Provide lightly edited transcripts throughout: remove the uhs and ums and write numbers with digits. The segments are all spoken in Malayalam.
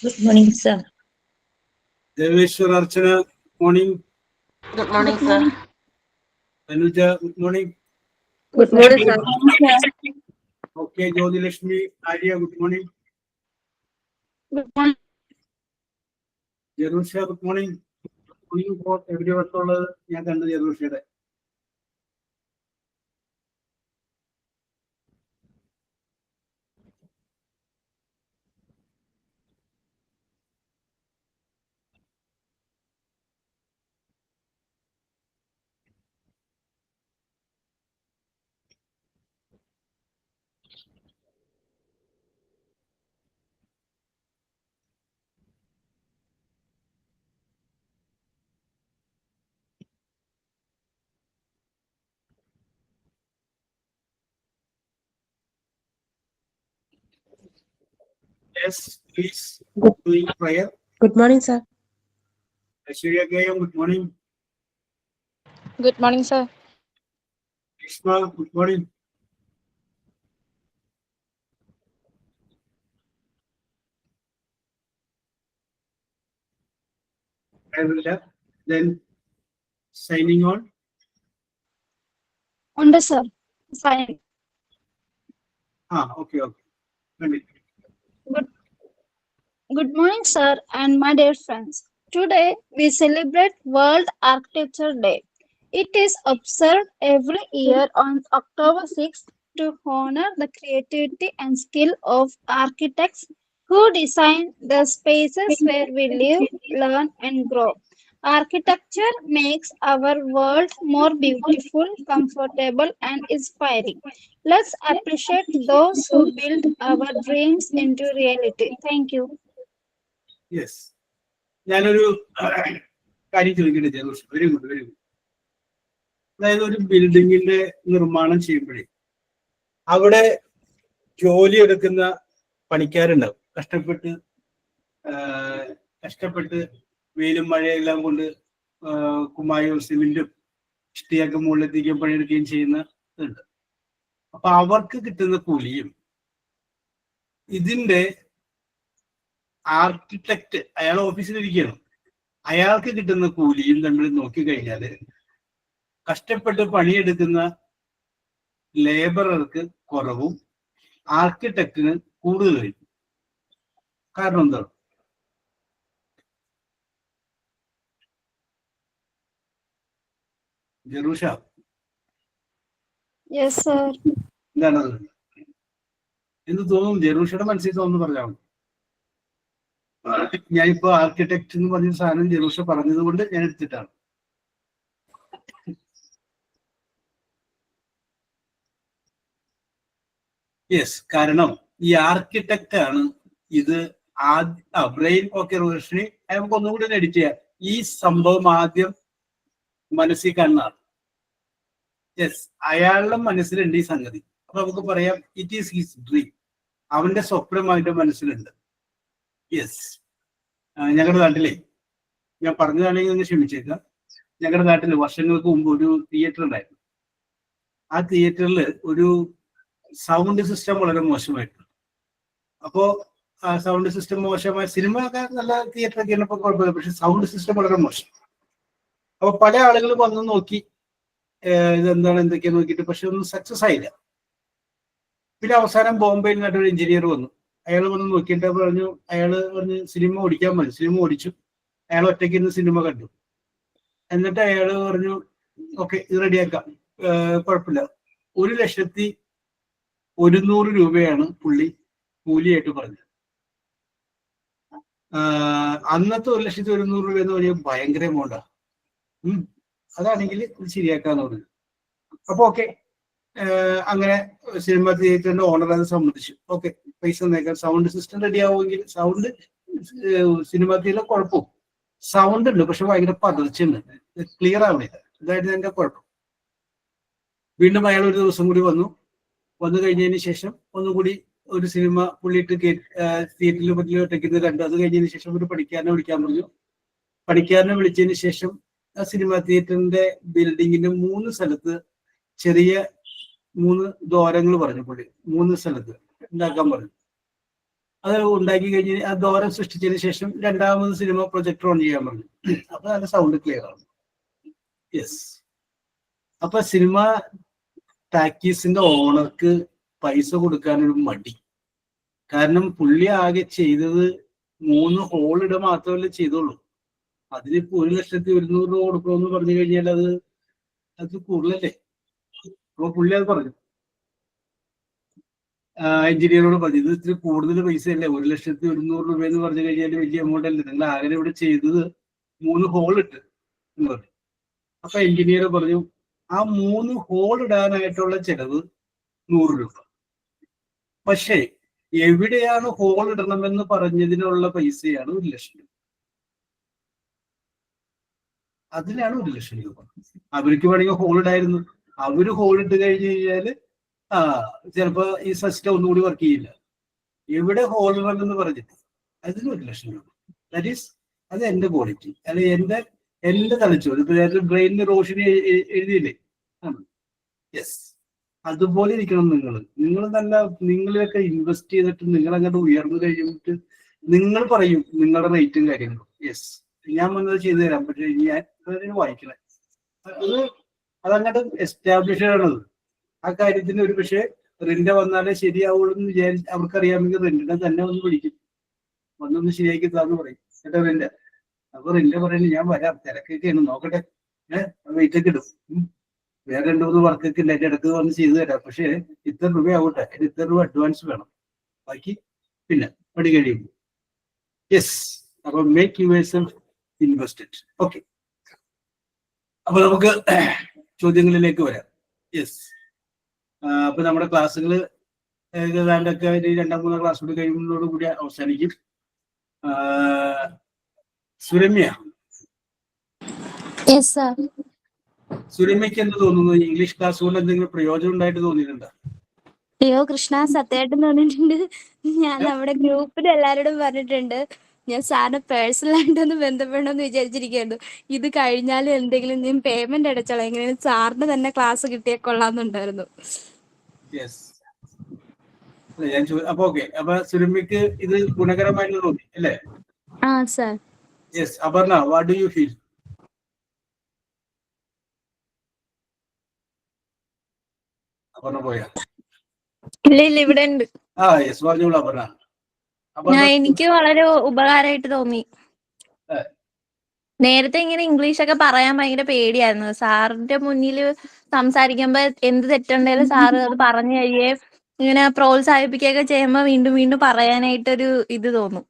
Good morning, sir. Deveshwar Archana, morning. Good morning, sir. Anuja, good morning. Good morning, sir. Okay, Jyoti Lakshmi, Arya, good morning. Good morning. Jerusha, good morning. Good morning, everyone. ഞാൻ കണ്ടത് ജെറൂഷയുടെ. Yes, please. Doing prayer. Good morning, sir. Aishwarya Gayam, good morning. Good morning, sir. Ishma, good morning. I will have then signing on. Under, sir. Sign. Okay. Good morning, sir, and my dear friends. Today we celebrate World Architecture Day. It is observed every year on October 6th to honor the creativity and skill of architects who design the spaces where we live, learn, and grow. Architecture makes our world more beautiful, comfortable, and inspiring. Let's appreciate those who build our dreams into reality. Thank you. Yes. ഞാനൊരു കാര്യം ചോദിക്കട്ടെ ജെറൂഷ. Very good. അതായത് ഒരു ബിൽഡിങ്ങിന്റെ നിർമ്മാണം ചെയ്യുമ്പോഴേ അവിടെ ജോലി എടുക്കുന്ന പണിക്കാരുണ്ടാവും. കഷ്ടപ്പെട്ട് വെയിലും മഴയെല്ലാം കൊണ്ട് കുമ്മായവും സിമെന്റും ഇഷ്ടിയൊക്കെ മുകളിലെത്തിക്കുകയും പണിയെടുക്കുകയും ചെയ്യുന്ന ഇതുണ്ട്. അപ്പൊ അവർക്ക് കിട്ടുന്ന കൂലിയും ഇതിന്റെ ആർക്കിടെക്ട് അയാൾ ഓഫീസിലിരിക്കുകയാണ്, അയാൾക്ക് കിട്ടുന്ന കൂലിയും തമ്മിൽ നോക്കിക്കഴിഞ്ഞാല് കഷ്ടപ്പെട്ട് പണിയെടുക്കുന്ന ലേബറർക്ക് കുറവും ആർക്കിടെക്റ്റിന് കൂടുതൽ വരും. കാരണം എന്താണ്? Jerusha, Yes, sir. എന്താണത്? എന്ത് തോന്നും ജെറൂഷയുടെ മനസ്സിൽ തോന്നുന്നു പറഞ്ഞാൽ ഞാനിപ്പോ ആർക്കിടെക്ട് എന്ന് പറഞ്ഞ സാധനം ജെറൂഷ പറഞ്ഞത് കൊണ്ട് ഞാൻ എടുത്തിട്ടാണ്. യെസ്, കാരണം ഈ ആർക്കിടെക്റ്റ് ആണ് ഇത് ബ്രെയിൻ. ഓക്കെ റോഷ്നി, നമുക്ക് ഒന്നും കൂടി എഡിറ്റ് ചെയ്യാം. ഈ സംഭവം ആദ്യം മനസ്സിൽ കാണുന്നതാണ്. യെസ്, അയാളുടെ മനസ്സിലുണ്ട് ഈ സംഗതി. അപ്പൊ നമുക്ക് പറയാം ഇറ്റ് ഈസ് ഹിസ് ഡ്രീം. അവന്റെ സ്വപ്നം അവന്റെ മനസ്സിലുണ്ട്. യെസ്, ഞങ്ങളുടെ നാട്ടിലെ ഞാൻ പറഞ്ഞതാണെങ്കിൽ ഒന്ന് ക്ഷമിച്ചേക്കാം. ഞങ്ങളുടെ നാട്ടിൽ വർഷങ്ങൾക്ക് മുമ്പ് ഒരു തിയേറ്റർ ഉണ്ടായിരുന്നു. ആ തിയേറ്ററിൽ ഒരു സൗണ്ട് സിസ്റ്റം വളരെ മോശമായിട്ടുണ്ട്. അപ്പോ ആ സൗണ്ട് സിസ്റ്റം മോശമായ സിനിമ ഒക്കെ നല്ല തിയേറ്റർ ഒക്കെ ആയിരുന്നപ്പോൾ കുഴപ്പമില്ല, പക്ഷെ സൗണ്ട് സിസ്റ്റം വളരെ മോശം. അപ്പൊ പല ആളുകൾ വന്ന് നോക്കി ഇതെന്താണ് എന്തൊക്കെയാന്ന് നോക്കിയിട്ട്, പക്ഷെ ഒന്നും സക്സസ് ആയില്ല. പിന്നെ അവസാനം ബോംബെയിൽ നിന്നൊരു എഞ്ചിനീയർ വന്നു. അയാൾ വന്ന് നോക്കിയിട്ട് അയാൾ പറഞ്ഞ് സിനിമ ഓടിക്കാൻ പറഞ്ഞു. സിനിമ ഓടിച്ചു. അയാൾ ഒറ്റയ്ക്ക് ഇരുന്ന് സിനിമ കണ്ടു. എന്നിട്ട് അയാൾ പറഞ്ഞു ഓക്കെ ഇത് റെഡിയാക്കാം, കുഴപ്പമില്ല. 1,100,000 രൂപയാണ് പുള്ളി കൂലിയായിട്ട് പറഞ്ഞത്. അന്നത്തെ 1,100,000 രൂപ എന്ന് പറഞ്ഞാൽ ഭയങ്കര എമൗണ്ടാ. അതാണെങ്കിൽ ഇത് ശരിയാക്കാന്ന് പറഞ്ഞു. അപ്പൊ ഓക്കെ, അങ്ങനെ സിനിമ തിയേറ്ററിന്റെ ഓണർ അത് സമ്മതിച്ചു. ഓക്കെ, പൈസ നേക്കാൻ സൗണ്ട് സിസ്റ്റം റെഡി ആവുമെങ്കിൽ സൗണ്ട് സിനിമ തിയേറ്ററിലെ കുഴപ്പവും സൗണ്ട് ഉണ്ട്, പക്ഷെ ഭയങ്കര പതർച്ചുണ്ട്, ക്ലിയർ ആവുന്നില്ല. ഇതായിരുന്നു എന്റെ കുഴപ്പം. വീണ്ടും അയാൾ ഒരു ദിവസം കൂടി വന്നു കഴിഞ്ഞതിന് ശേഷം ഒന്നുകൂടി ഒരു സിനിമ പുള്ളിയിട്ട് തിയേറ്ററിൽ പറ്റില്ല ഒറ്റയ്ക്കുന്നത് കണ്ടു. അത് കഴിഞ്ഞതിന് ശേഷം ഒരു പണിക്കാരനെ വിളിക്കാൻ പറഞ്ഞു. പണിക്കാരനെ വിളിച്ചതിന് ശേഷം ആ സിനിമ തിയേറ്ററിന്റെ ബിൽഡിങ്ങിന്റെ 3 സ്ഥലത്ത് ചെറിയ 3 ദ്വാരങ്ങൾ പറഞ്ഞു പുള്ളി. 3 സ്ഥലത്ത് ഉണ്ടാക്കാൻ പറഞ്ഞു. അത് ഉണ്ടാക്കി കഴിഞ്ഞ് ആ ദോരം സൃഷ്ടിച്ചതിന് ശേഷം രണ്ടാമത് സിനിമ പ്രൊജക്ടർ ഓൺ ചെയ്യാൻ പറഞ്ഞു. അപ്പൊ നല്ല സൗണ്ട് ക്ലിയർ ആണ്. യെസ്. അപ്പൊ സിനിമ ടാക്കീസിന്റെ ഓണർക്ക് പൈസ കൊടുക്കാനൊരു മടി. കാരണം പുള്ളി ആകെ ചെയ്തത് 3 ഹോൾ ഇട മാത്രമല്ലേ ചെയ്തോളൂ. അതിനിപ്പോ 1,100,000 രൂപ കൊടുക്കണമെന്ന് പറഞ്ഞു കഴിഞ്ഞാൽ അത് കൂടുതലല്ലേ. അപ്പൊ പുള്ളി അത് പറഞ്ഞു, എഞ്ചിനീയറോട് പറഞ്ഞു, ഇത് ഇത്തിരി കൂടുതൽ പൈസയല്ലേ, 1,100,000 രൂപ എന്ന് പറഞ്ഞു കഴിഞ്ഞാൽ വലിയ എമൗണ്ട് അല്ലേ, നിങ്ങൾ ആകെ ഇവിടെ ചെയ്തത് 3 ഹോൾ ഇട്ട് എന്ന് പറഞ്ഞു. അപ്പൊ എഞ്ചിനീയർ പറഞ്ഞു, ആ 3 ഹോൾ ഇടാനായിട്ടുള്ള ചെലവ് 100 രൂപ. പക്ഷേ എവിടെയാണ് ഹോൾ ഇടണമെന്ന് പറഞ്ഞതിനുള്ള പൈസയാണ് 1,00,000 രൂപ. അതിനാണ് 1,00,000 രൂപ. അവർക്ക് വേണമെങ്കിൽ ഹോൾ ഇടായിരുന്നു. അവര് ഹോൾ ഇട്ട് കഴിഞ്ഞ് കഴിഞ്ഞാല് ചിലപ്പോ ഈ സിസ്റ്റം ഒന്നുകൂടി വർക്ക് ചെയ്യില്ല. എവിടെ ഹോൾ ഇടണമെന്ന് പറഞ്ഞിട്ട് അതിന് 1,00,000 രൂപ. ദാറ്റ് ഈസ് അത് എന്റെ ക്വാളിറ്റി, അല്ലെ എന്റെ തലച്ചോറ്. ഇപ്പൊ ബ്രെയിനിന് റോഷനി എഴുതിയില്ലേ? യെസ്. അതുപോലെ ഇരിക്കണം നിങ്ങൾ നല്ല നിങ്ങളിലൊക്കെ ഇൻവെസ്റ്റ് ചെയ്തിട്ട് നിങ്ങൾ അങ്ങോട്ട് ഉയർന്നു കഴിഞ്ഞിട്ട് നിങ്ങൾ പറയും നിങ്ങളുടെ റേറ്റും കാര്യങ്ങളും. യെസ്, ഞാൻ വന്നത് ചെയ്തു തരാം, പക്ഷെ ഞാൻ വായിക്കണേ അതങ്ങോട്ട് എസ്റ്റാബ്ലിഷ് ആണത്. ആ കാര്യത്തിന് ഒരു പക്ഷേ റെന്റ് വന്നാലേ ശരിയാവുള്ളൂ എന്ന് വിചാരിച്ച് അവർക്കറിയാമെങ്കിൽ റെന്റിനെ തന്നെ ഒന്ന് പിടിക്കും, വന്നൊന്ന് ശരിയാക്കി താന്ന് പറയും കേട്ടോ റെന്റ്. അപ്പൊ റെന്റ് പറയുന്നത് ഞാൻ വരാം, തിരക്കൊക്കെയാണ്, നോക്കട്ടെ, വെയിറ്റ് ഒക്കെ ഇടും, വേറെ 2-3 വർക്കൊക്കെ ഇല്ല, എന്റെ ഇടക്ക് വന്ന് ചെയ്തു തരാം, പക്ഷേ ഇത്ര രൂപ ആവട്ടെ, ഇത്ര രൂപ അഡ്വാൻസ് വേണം, ബാക്കി പിന്നെ പണി കഴിയുമ്പോൾ. യെസ്. അപ്പൊ മേക്ക് യുവർസെൽഫ് ഇൻവെസ്റ്റഡ്. ഓക്കെ, അപ്പൊ നമുക്ക് ചോദ്യങ്ങളിലേക്ക് വരാം. യെസ്. അപ്പൊ നമ്മുടെ ക്ലാസ്സുകൾ ഏതാണ്ടൊക്കെ 2-3 ക്ലാസ് കൂടി കഴിയുന്നതോടുകൂടി അവസാനിക്കും. സുരമ്യ, സുരമ്യക്ക് എന്ത് തോന്നുന്നു? ഇംഗ്ലീഷ് ക്ലാസ് കൊണ്ട് എന്തെങ്കിലും പ്രയോജനം ഉണ്ടായിട്ട് തോന്നിയിട്ടുണ്ടോ? അയ്യോ കൃഷ്ണ, സത്യമായിട്ടും തോന്നിയിട്ടുണ്ട്. ഞാൻ നമ്മുടെ ഗ്രൂപ്പിൽ എല്ലാവരോടും പറഞ്ഞിട്ടുണ്ട്, ഞാൻ സാറിന് പേഴ്സണൽ ആയിട്ടൊന്ന് ബന്ധപ്പെടണമെന്ന് വിചാരിച്ചിരിക്കുന്നു. ഇത് കഴിഞ്ഞാലും എന്തെങ്കിലും ഞാൻ പേയ്മെന്റ് അടച്ചോളാം, എങ്ങനെയാണ് സാറിന് തന്നെ ക്ലാസ് കിട്ടിയാൽ കൊള്ളാമെന്നുണ്ടായിരുന്നു. അപ്പൊ ഓക്കെ, അപ്പൊ സുരമ്യക്ക് ഇത് ഗുണകരമായിട്ട് തോന്നി അല്ലേ? ആ sir. Yes. Aparna, what do you feel? Aparna പോയാ? ഇല്ല ഇവിടെ ഉണ്ട്. യെസ്, പറഞ്ഞോളൂ അപർണ. എനിക്ക് വളരെ ഉപകാരമായിട്ട് തോന്നി. നേരത്തെ ഇങ്ങനെ ഇംഗ്ലീഷ് ഒക്കെ പറയാൻ ഭയങ്കര പേടിയായിരുന്നു. സാറിന്റെ മുന്നിൽ സംസാരിക്കുമ്പോ എന്ത് തെറ്റുണ്ടെങ്കിലും സാറ് അത് പറഞ്ഞു കഴിയേ ഇങ്ങനെ പ്രോത്സാഹിപ്പിക്കുകയൊക്കെ ചെയ്യുമ്പോ വീണ്ടും വീണ്ടും പറയാനായിട്ടൊരു ഇത് തോന്നും.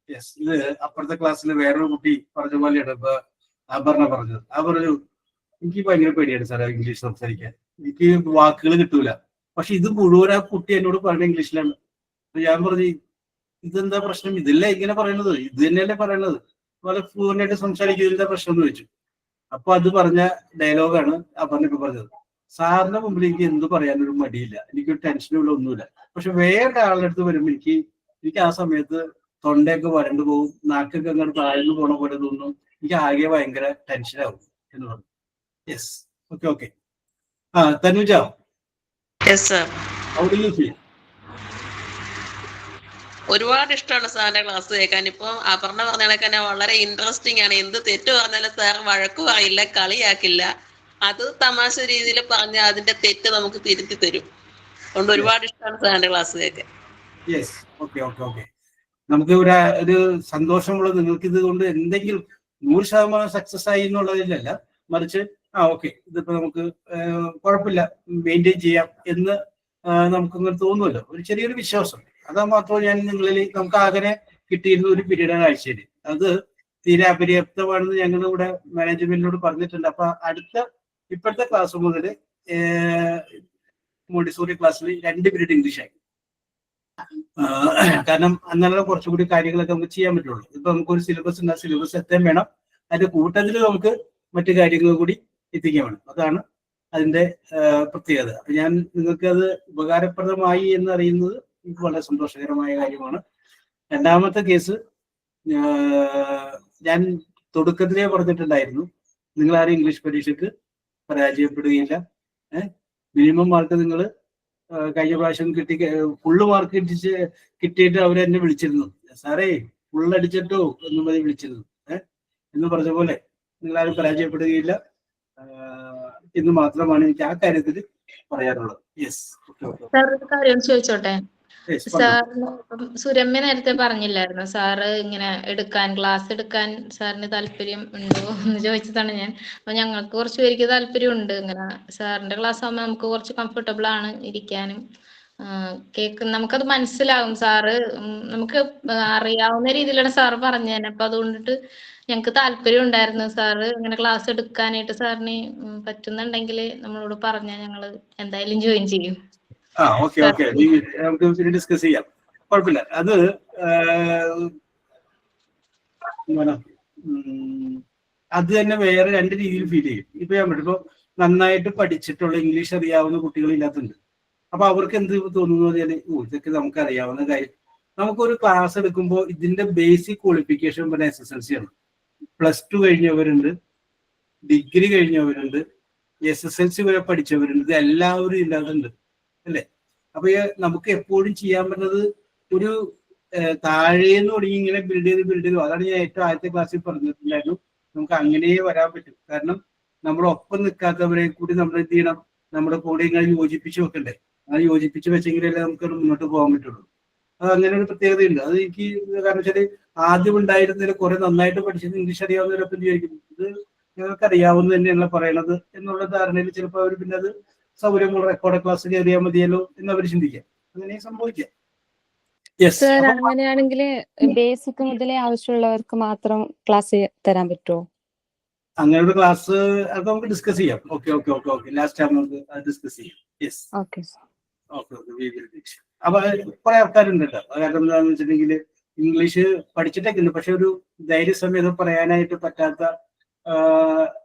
യെസ്. ഇത് അപ്പുറത്തെ ക്ലാസ്സിൽ വേറൊരു കുട്ടി പറഞ്ഞ പോലെയാണ് ഇപ്പൊ അപർണ പറഞ്ഞത്. പറഞ്ഞു എനിക്ക് ഭയങ്കര പേടിയാണ് സാറേ ഇംഗ്ലീഷ് സംസാരിക്കാൻ, എനിക്ക് വാക്കുകൾ കിട്ടൂല. പക്ഷെ ഇത് മുഴുവൻ ആ കുട്ടി എന്നോട് പറഞ്ഞ ഇംഗ്ലീഷിലാണ്. അപ്പൊ ഞാൻ പറഞ്ഞു, ഇതെന്താ പ്രശ്നം? ഇതല്ലേ ഇങ്ങനെ പറയണത്, ഇത് തന്നെയല്ലേ പറയണത്, വളരെ ഫ്ലൂവന്റ് ആയിട്ട് സംസാരിക്കുന്നതിന്റെ പ്രശ്നം എന്ന് വെച്ചു. അപ്പൊ അത് പറഞ്ഞ ഡയലോഗാണ് അപർണ ഇപ്പൊ പറഞ്ഞത്. സാറിന്റെ മുമ്പിൽ എനിക്ക് എന്ത് പറയാനൊരു മടിയില്ല, എനിക്കൊരു ടെൻഷനുള്ള ഒന്നുമില്ല. പക്ഷെ വേറെ ആളുടെ അടുത്ത് വരുമ്പോൾ എനിക്ക് ആ സമയത്ത് തൊണ്ടയൊക്കെ വരണ്ടു പോകും, നാക്കൊക്കെ അങ്ങോട്ട് താഴ്ന്നു പോണ പോലെ തോന്നും, എനിക്ക് ആകെ ഭയങ്കര ടെൻഷനാകും എന്ന് പറഞ്ഞു. Yes. Okay. Tanuja, how do you feel? ഒരുപാട് ഇഷ്ടമാണ് സാറിന്റെ ക്ലാസ് കേൾക്കാൻ. ഇപ്പം അപർണ പറഞ്ഞ കണക്ക് തന്നെ വളരെ ഇൻട്രസ്റ്റിംഗ് ആണ്. എന്ത് തെറ്റ് പറഞ്ഞാലും സാർ വഴക്കു പറയില്ല, കളിയാക്കില്ല. അത് തമാശ രീതിയിൽ പറഞ്ഞാൽ അതിന്റെ തെറ്റ് നമുക്ക് തിരുത്തി തരും. അതുകൊണ്ട് ഒരുപാട് ഇഷ്ടമാണ് സാറിന്റെ ക്ലാസ് കേൾക്കാൻ. യെസ്. ഓക്കെ. നമുക്ക് ഒരു സന്തോഷമുള്ളത് നിങ്ങൾക്ക് ഇത് കൊണ്ട് എന്തെങ്കിലും 100% സക്സസ് ആയി എന്നുള്ളതിലല്ല, മറിച്ച് ഓക്കെ ഇതിപ്പോ നമുക്ക് കുഴപ്പമില്ല, മെയിൻറ്റെയിൻ ചെയ്യാം എന്ന് നമുക്കങ്ങനെ തോന്നുമല്ലോ, ഒരു ചെറിയൊരു വിശ്വാസം. അതാ മാത്രം ഞാൻ നമുക്ക് ആകെ കിട്ടിയിരുന്ന ഒരു പീരീഡാണ് ആഴ്ചയിൽ. അത് തീരെ അപര്യാപ്തമാണെന്ന് ഞങ്ങൾ ഇവിടെ മാനേജ്മെന്റിനോട് പറഞ്ഞിട്ടുണ്ട്. അപ്പൊ ഇപ്പോഴത്തെ ക്ലാസ് മുതൽ മോണ്ടിസോറി ക്ലാസ്സിൽ 2 പീരീഡ് ഇംഗ്ലീഷ് ആയി. കാരണം അന്നേരം കുറച്ചുകൂടി കാര്യങ്ങളൊക്കെ നമുക്ക് ചെയ്യാൻ പറ്റുള്ളൂ. ഇപ്പൊ നമുക്കൊരു സിലബസ് ഉണ്ട്, ആ സിലബസ് എത്താൻ വേണം, അതിന്റെ കൂട്ടത്തിൽ നമുക്ക് മറ്റു കാര്യങ്ങൾ കൂടി എത്തിക്കാൻ വേണം. അതാണ് അതിന്റെ പ്രത്യേകത. അപ്പൊ ഞാൻ നിങ്ങൾക്ക് അത് ഉപകാരപ്രദമായി എന്ന് അറിയുന്നത് എനിക്ക് വളരെ സന്തോഷകരമായ കാര്യമാണ്. രണ്ടാമത്തെ കേസ്, ഞാൻ തുടക്കത്തിലേ പറഞ്ഞിട്ടുണ്ടായിരുന്നു, നിങ്ങൾ ആരും ഇംഗ്ലീഷ് പരീക്ഷയ്ക്ക് പരാജയപ്പെടുകയില്ല. മിനിമം മാർക്ക് നിങ്ങൾ കഴിഞ്ഞ പ്രാവശ്യം ഫുള്ള് മാർക്ക് കിട്ടിയിട്ട് അവരെന്നെ വിളിച്ചിരുന്നു, സാറേ ഫുള്ളടിച്ചിട്ടോ എന്നും പറഞ്ഞ് വിളിച്ചിരുന്നു. എന്ന് പറഞ്ഞ പോലെ നിങ്ങളാരും പരാജയപ്പെടുകയില്ല എന്ന് മാത്രമാണ് എനിക്ക് ആ കാര്യത്തിൽ പറയാനുള്ളത്. യെസ്, സാർ ഒരു കാര്യം ചോദിച്ചോട്ടെ? സാറിന് സുരമ്യ നേരത്തെ പറഞ്ഞില്ലായിരുന്നു സാറ് ഇങ്ങനെ ക്ലാസ് എടുക്കാൻ സാറിന് താല്പര്യം ഉണ്ടോ എന്ന് ചോദിച്ചതാണ് ഞാൻ. അപ്പൊ ഞങ്ങൾക്ക് കുറച്ച് പേർക്ക് താല്പര്യം ഉണ്ട്. ഇങ്ങനെ സാറിന്റെ ക്ലാസ് ആകുമ്പോൾ നമുക്ക് കുറച്ച് കംഫർട്ടബിൾ ആണ് ഇരിക്കാനും നമുക്കത് മനസ്സിലാവും. സാറ് നമുക്ക് അറിയാവുന്ന രീതിയിലാണ് സാറ് പറഞ്ഞു തന്നെ. അപ്പൊ അതുകൊണ്ടിട്ട് ഞങ്ങൾക്ക് താല്പര്യം ഉണ്ടായിരുന്നു. സാറ് ഇങ്ങനെ ക്ലാസ് എടുക്കാനായിട്ട് സാറിന് പറ്റുന്നുണ്ടെങ്കിൽ നമ്മളോട് പറഞ്ഞാൽ ഞങ്ങൾ എന്തായാലും ജോയിൻ ചെയ്യും. ഓക്കെ നമുക്ക് ഡിസ്കസ് ചെയ്യാം, കുഴപ്പമില്ല. അത് അത് തന്നെ വേറെ രണ്ട് രീതിയിൽ ഫീൽ ചെയ്യും. ഇപ്പൊ ഞാൻ പറഞ്ഞിപ്പോ നന്നായിട്ട് പഠിച്ചിട്ടുള്ള ഇംഗ്ലീഷ് അറിയാവുന്ന കുട്ടികൾ ഇതിനകത്തുണ്ട്. അപ്പൊ അവർക്ക് എന്ത് തോന്നുന്നു പറഞ്ഞാല്, ഇതൊക്കെ നമുക്ക് അറിയാവുന്ന കാര്യം. നമുക്കൊരു ക്ലാസ് എടുക്കുമ്പോൾ ഇതിന്റെ ബേസിക് ക്വാളിഫിക്കേഷൻ പറഞ്ഞ SSLC ആണ്. +2 കഴിഞ്ഞവരുണ്ട്, ഡിഗ്രി കഴിഞ്ഞവരുണ്ട്, SSLC വരെ പഠിച്ചവരുണ്ട്. ഇത് എല്ലാവരും ഇല്ലാതുണ്ട് അല്ലേ? അപ്പൊ നമുക്ക് എപ്പോഴും ചെയ്യാൻ പറ്റുന്നത് ഒരു താഴേന്ന് തുടങ്ങി ഇങ്ങനെ ബിൽഡ് ചെയ്ത് അതാണ് ഞാൻ ഏറ്റവും ആദ്യത്തെ ക്ലാസ്സിൽ പറഞ്ഞിട്ടുണ്ടായിരുന്നു. നമുക്ക് അങ്ങനെ വരാൻ പറ്റും. കാരണം നമ്മളൊപ്പം നിൽക്കാത്തവരെ കൂടി നമ്മൾ എന്ത് ചെയ്യണം, നമ്മുടെ കൂടെ ഇങ്ങനെ യോജിപ്പിച്ച് വെക്കണ്ടേ. അത് യോജിപ്പിച്ച് വെച്ചെങ്കിലല്ലേ നമുക്ക് മുന്നോട്ട് പോകാൻ പറ്റുള്ളൂ. അത് അങ്ങനെ ഒരു പ്രത്യേകതയുണ്ട്. അത് എനിക്ക് കാരണം വെച്ചാല് ആദ്യം ഉണ്ടായിരുന്നതിൽ കുറെ നന്നായിട്ട് പഠിച്ചത് ഇംഗ്ലീഷ് അറിയാവുന്നവരൊപ്പം ചോദിക്കും, ഇത് ഞങ്ങൾക്ക് അറിയാവുന്ന തന്നെയാണ് പറയണത് എന്നുള്ള ധാരണയിൽ ചിലപ്പോൾ അവർ പിന്നെ അത് സൗകര്യമുള്ള റെക്കോർഡ് ക്ലാസ് കയറിയാൽ മതിയല്ലോ എന്ന് അവർ ചിന്തിക്കാം. അങ്ങനെ സംഭവിക്കാം. സർ, അങ്ങനെയാണെങ്കിൽ ബേസിക് മുതലേ ആവശ്യമുള്ളവർക്ക് മാത്രം ക്ലാസ് തരാൻ പറ്റുമോ? അങ്ങനെ ഒരു ക്ലാസ് അത് നമുക്ക് ഡിസ്കസ് ചെയ്യാം. ഓക്കെ ലാസ്റ്റ് ടൈം നമുക്ക് ഡിസ്കസ് ചെയ്യാം. Yes, okay. അപ്പൊ കുറെ ആൾക്കാരുണ്ട് കേട്ടോ. കാരണം എന്താണെന്ന് വെച്ചിട്ടുണ്ടെങ്കിൽ ഇംഗ്ലീഷ് പഠിച്ചിട്ടൊക്കെ ഉണ്ട്, പക്ഷെ ഒരു ധൈര്യസമേതം പറയാനായിട്ട് പറ്റാത്ത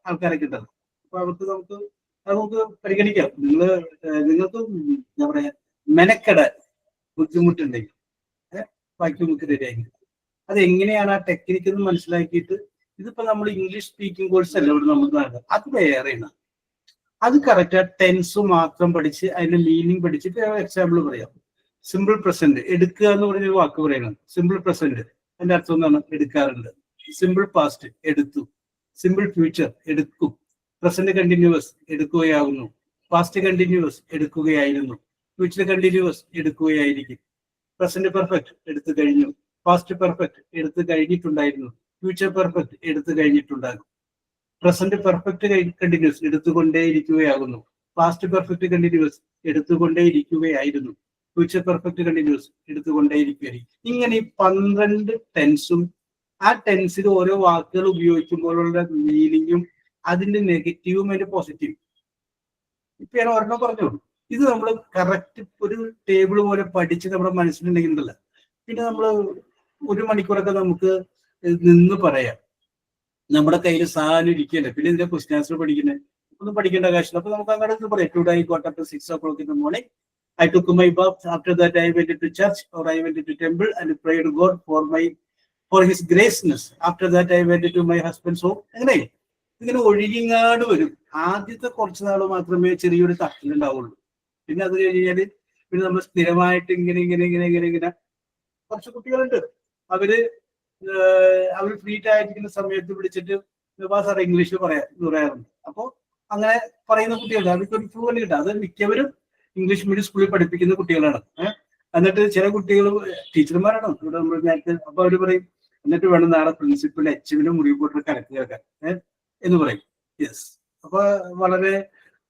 ആൾക്കാരൊക്കെ ഉണ്ടല്ലോ. അപ്പൊ അവർക്ക് നമുക്ക് പരിഗണിക്കാം. നിങ്ങൾക്ക് എന്താ പറയാ, മെനക്കെടാൻ ബുദ്ധിമുട്ടുണ്ടെങ്കിൽ ബാക്കി നമുക്ക് റെഡിയാക്കി. അത് എങ്ങനെയാണ് ആ ടെക്നിക്ക് എന്ന് മനസ്സിലാക്കിയിട്ട്, ഇതിപ്പോ നമ്മൾ ഇംഗ്ലീഷ് സ്പീക്കിംഗ് കോഴ്സ് അല്ല ഇവിടെ നമ്മൾ നടന്നത്, അത് വേറെയാണ്. അത് കറക്റ്റ് ടെൻസ് മാത്രം പഠിച്ച് അതിന്റെ മീനിങ് പഠിച്ചിട്ട് എക്സാമ്പിൾ പറയാം. സിമ്പിൾ പ്രസന്റ് എടുക്കുക എന്ന് പറഞ്ഞൊരു വാക്ക് പറയുന്നത്. സിമ്പിൾ പ്രസന്റ് അതിന്റെ അർത്ഥം എന്താണ്? എടുക്കാറുണ്ട്. സിമ്പിൾ പാസ്റ്റ് എടുത്തു. സിമ്പിൾ ഫ്യൂച്ചർ എടുക്കും. പ്രസന്റ് കണ്ടിന്യൂസ് എടുക്കുകയാകുന്നു. പാസ്റ്റ് കണ്ടിന്യൂസ് എടുക്കുകയായിരുന്നു. ഫ്യൂച്ചർ കണ്ടിന്യൂസ് എടുക്കുകയായിരിക്കും. പ്രസന്റ് പെർഫെക്റ്റ് എടുത്തു കഴിഞ്ഞു. പാസ്റ്റ് പെർഫെക്റ്റ് എടുത്തു കഴിഞ്ഞിട്ടുണ്ടായിരുന്നു. ഫ്യൂച്ചർ പെർഫെക്റ്റ് എടുത്തു കഴിഞ്ഞിട്ടുണ്ടാകും. പ്രസന്റ് പെർഫെക്റ്റ് കണ്ടിന്യൂസ് എടുത്തുകൊണ്ടേയിരിക്കുകയാകുന്നു. പാസ്റ്റ് പെർഫെക്റ്റ് കണ്ടിന്യൂസ് എടുത്തുകൊണ്ടേയിരിക്കുകയായിരുന്നു. ഫ്യൂച്ചർ പെർഫെക്റ്റ് കണ്ടിന്യൂസ് എടുത്തുകൊണ്ടേയിരിക്കുകയായിരിക്കും. ഇങ്ങനെ ഈ 12 ടെൻസും ആ ടെൻസിൽ ഓരോ വാക്കുകൾ ഉപയോഗിക്കുമ്പോഴുള്ള മീനിങ്ങും അതിന്റെ നെഗറ്റീവും അതിന്റെ പോസിറ്റീവും ഇപ്പൊ ഞാൻ ഒരെണ്ണം പറഞ്ഞോളൂ. ഇത് നമ്മൾ കറക്റ്റ് ഒരു ടേബിൾ പോലെ പഠിച്ച് നമ്മുടെ മനസ്സിലുണ്ടെങ്കിലല്ല, പിന്നെ നമ്മൾ 1 മണിക്കൂറൊക്കെ നമുക്ക് നിന്ന് പറയാം. നമ്മുടെ കയ്യിൽ സാധനം ഇരിക്കല്ലേ. പിന്നെ ഇതിന്റെ ക്വസ്റ്റ്യൻ ആൻസർ പഠിക്കുന്നത് ഒന്നും പഠിക്കേണ്ട കാര്യമില്ല. അപ്പൊ നമുക്ക് അങ്ങോട്ട് പറയാം. Today I got up at 6 o'clock in the morning. I took my bath. After that I went to church or I went to temple and prayed God for his graceness. After that I went to my husband's home. അങ്ങനെ ഇങ്ങനെ ഒഴുകിങ്ങാട് വരും. ആദ്യത്തെ കുറച്ച് നാൾ മാത്രമേ ചെറിയൊരു തട്ടിലുണ്ടാവുള്ളൂ. പിന്നെ അത് കഴിഞ്ഞാല് പിന്നെ നമ്മൾ സ്ഥിരമായിട്ട് ഇങ്ങനെ കുറച്ച് കുട്ടികളുണ്ട്. അവര് ഫ്രീ ആയിട്ടിരിക്കുന്ന സമയത്ത് വിളിച്ചിട്ട് സാർ ഇംഗ്ലീഷ് പറയാറുണ്ട്. അപ്പൊ അങ്ങനെ പറയുന്ന കുട്ടികളുണ്ട്. അവർക്ക് ഒരു ഫ്ലൂവന്റ് കിട്ടും. അത് മിക്കവരും ഇംഗ്ലീഷ് മീഡിയം സ്കൂളിൽ പഠിപ്പിക്കുന്ന കുട്ടികളാണ്. എന്നിട്ട് ചില കുട്ടികൾ ടീച്ചർമാരാണ് ഇവിടെ നമ്മൾ നേരത്തെ. അപ്പൊ അവര് പറയും, എന്നിട്ട് വേണം നാളെ പ്രിൻസിപ്പൽ HM മുറിവ് പോയിട്ട് കണക്ക് കേൾക്കാൻ എന്ന് പറയും. യെസ്, അപ്പൊ വളരെ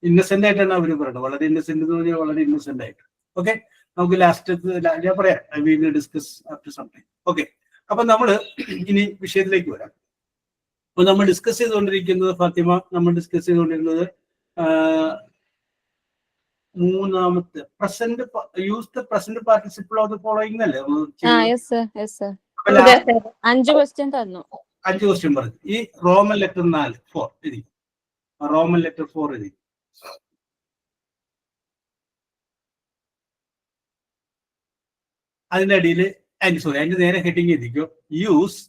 ഇന്നസെന്റ് ആയിട്ടാണ് അവര് പറയുന്നത്. വളരെ ഇന്നസെന്റ് എന്ന് പറഞ്ഞാൽ വളരെ ഇന്നസെന്റ് ആയിട്ട്. ഓക്കെ, നമുക്ക് ലാസ്റ്റ് ഞാൻ പറയാം. I will discuss after some time. Okay, അപ്പൊ നമ്മള് ഇനി വിഷയത്തിലേക്ക് വരാം. അപ്പൊ നമ്മൾ ഡിസ്കസ് ചെയ്തുകൊണ്ടിരിക്കുന്നത് ഫാത്തിമ, നമ്മൾ ഡിസ്കസ് ചെയ്തുകൊണ്ടിരുന്നത് മൂന്നാമത്തെ present use the present participle of the following അല്ലേ? 5 ക്വസ്റ്റ്യൻ തന്നു. 5 ക്വസ്റ്റ്യൻ പറഞ്ഞു. ഈ റോമൻ ലെറ്റർ 4 എഴുതി. റോമൻ ലെറ്റർ 4 എഴുതി. അതിന്റെ അടിയിൽ അതിന്റെ നേരെ ഹെഡിങ് എഴുതിക്കോ. യൂസ്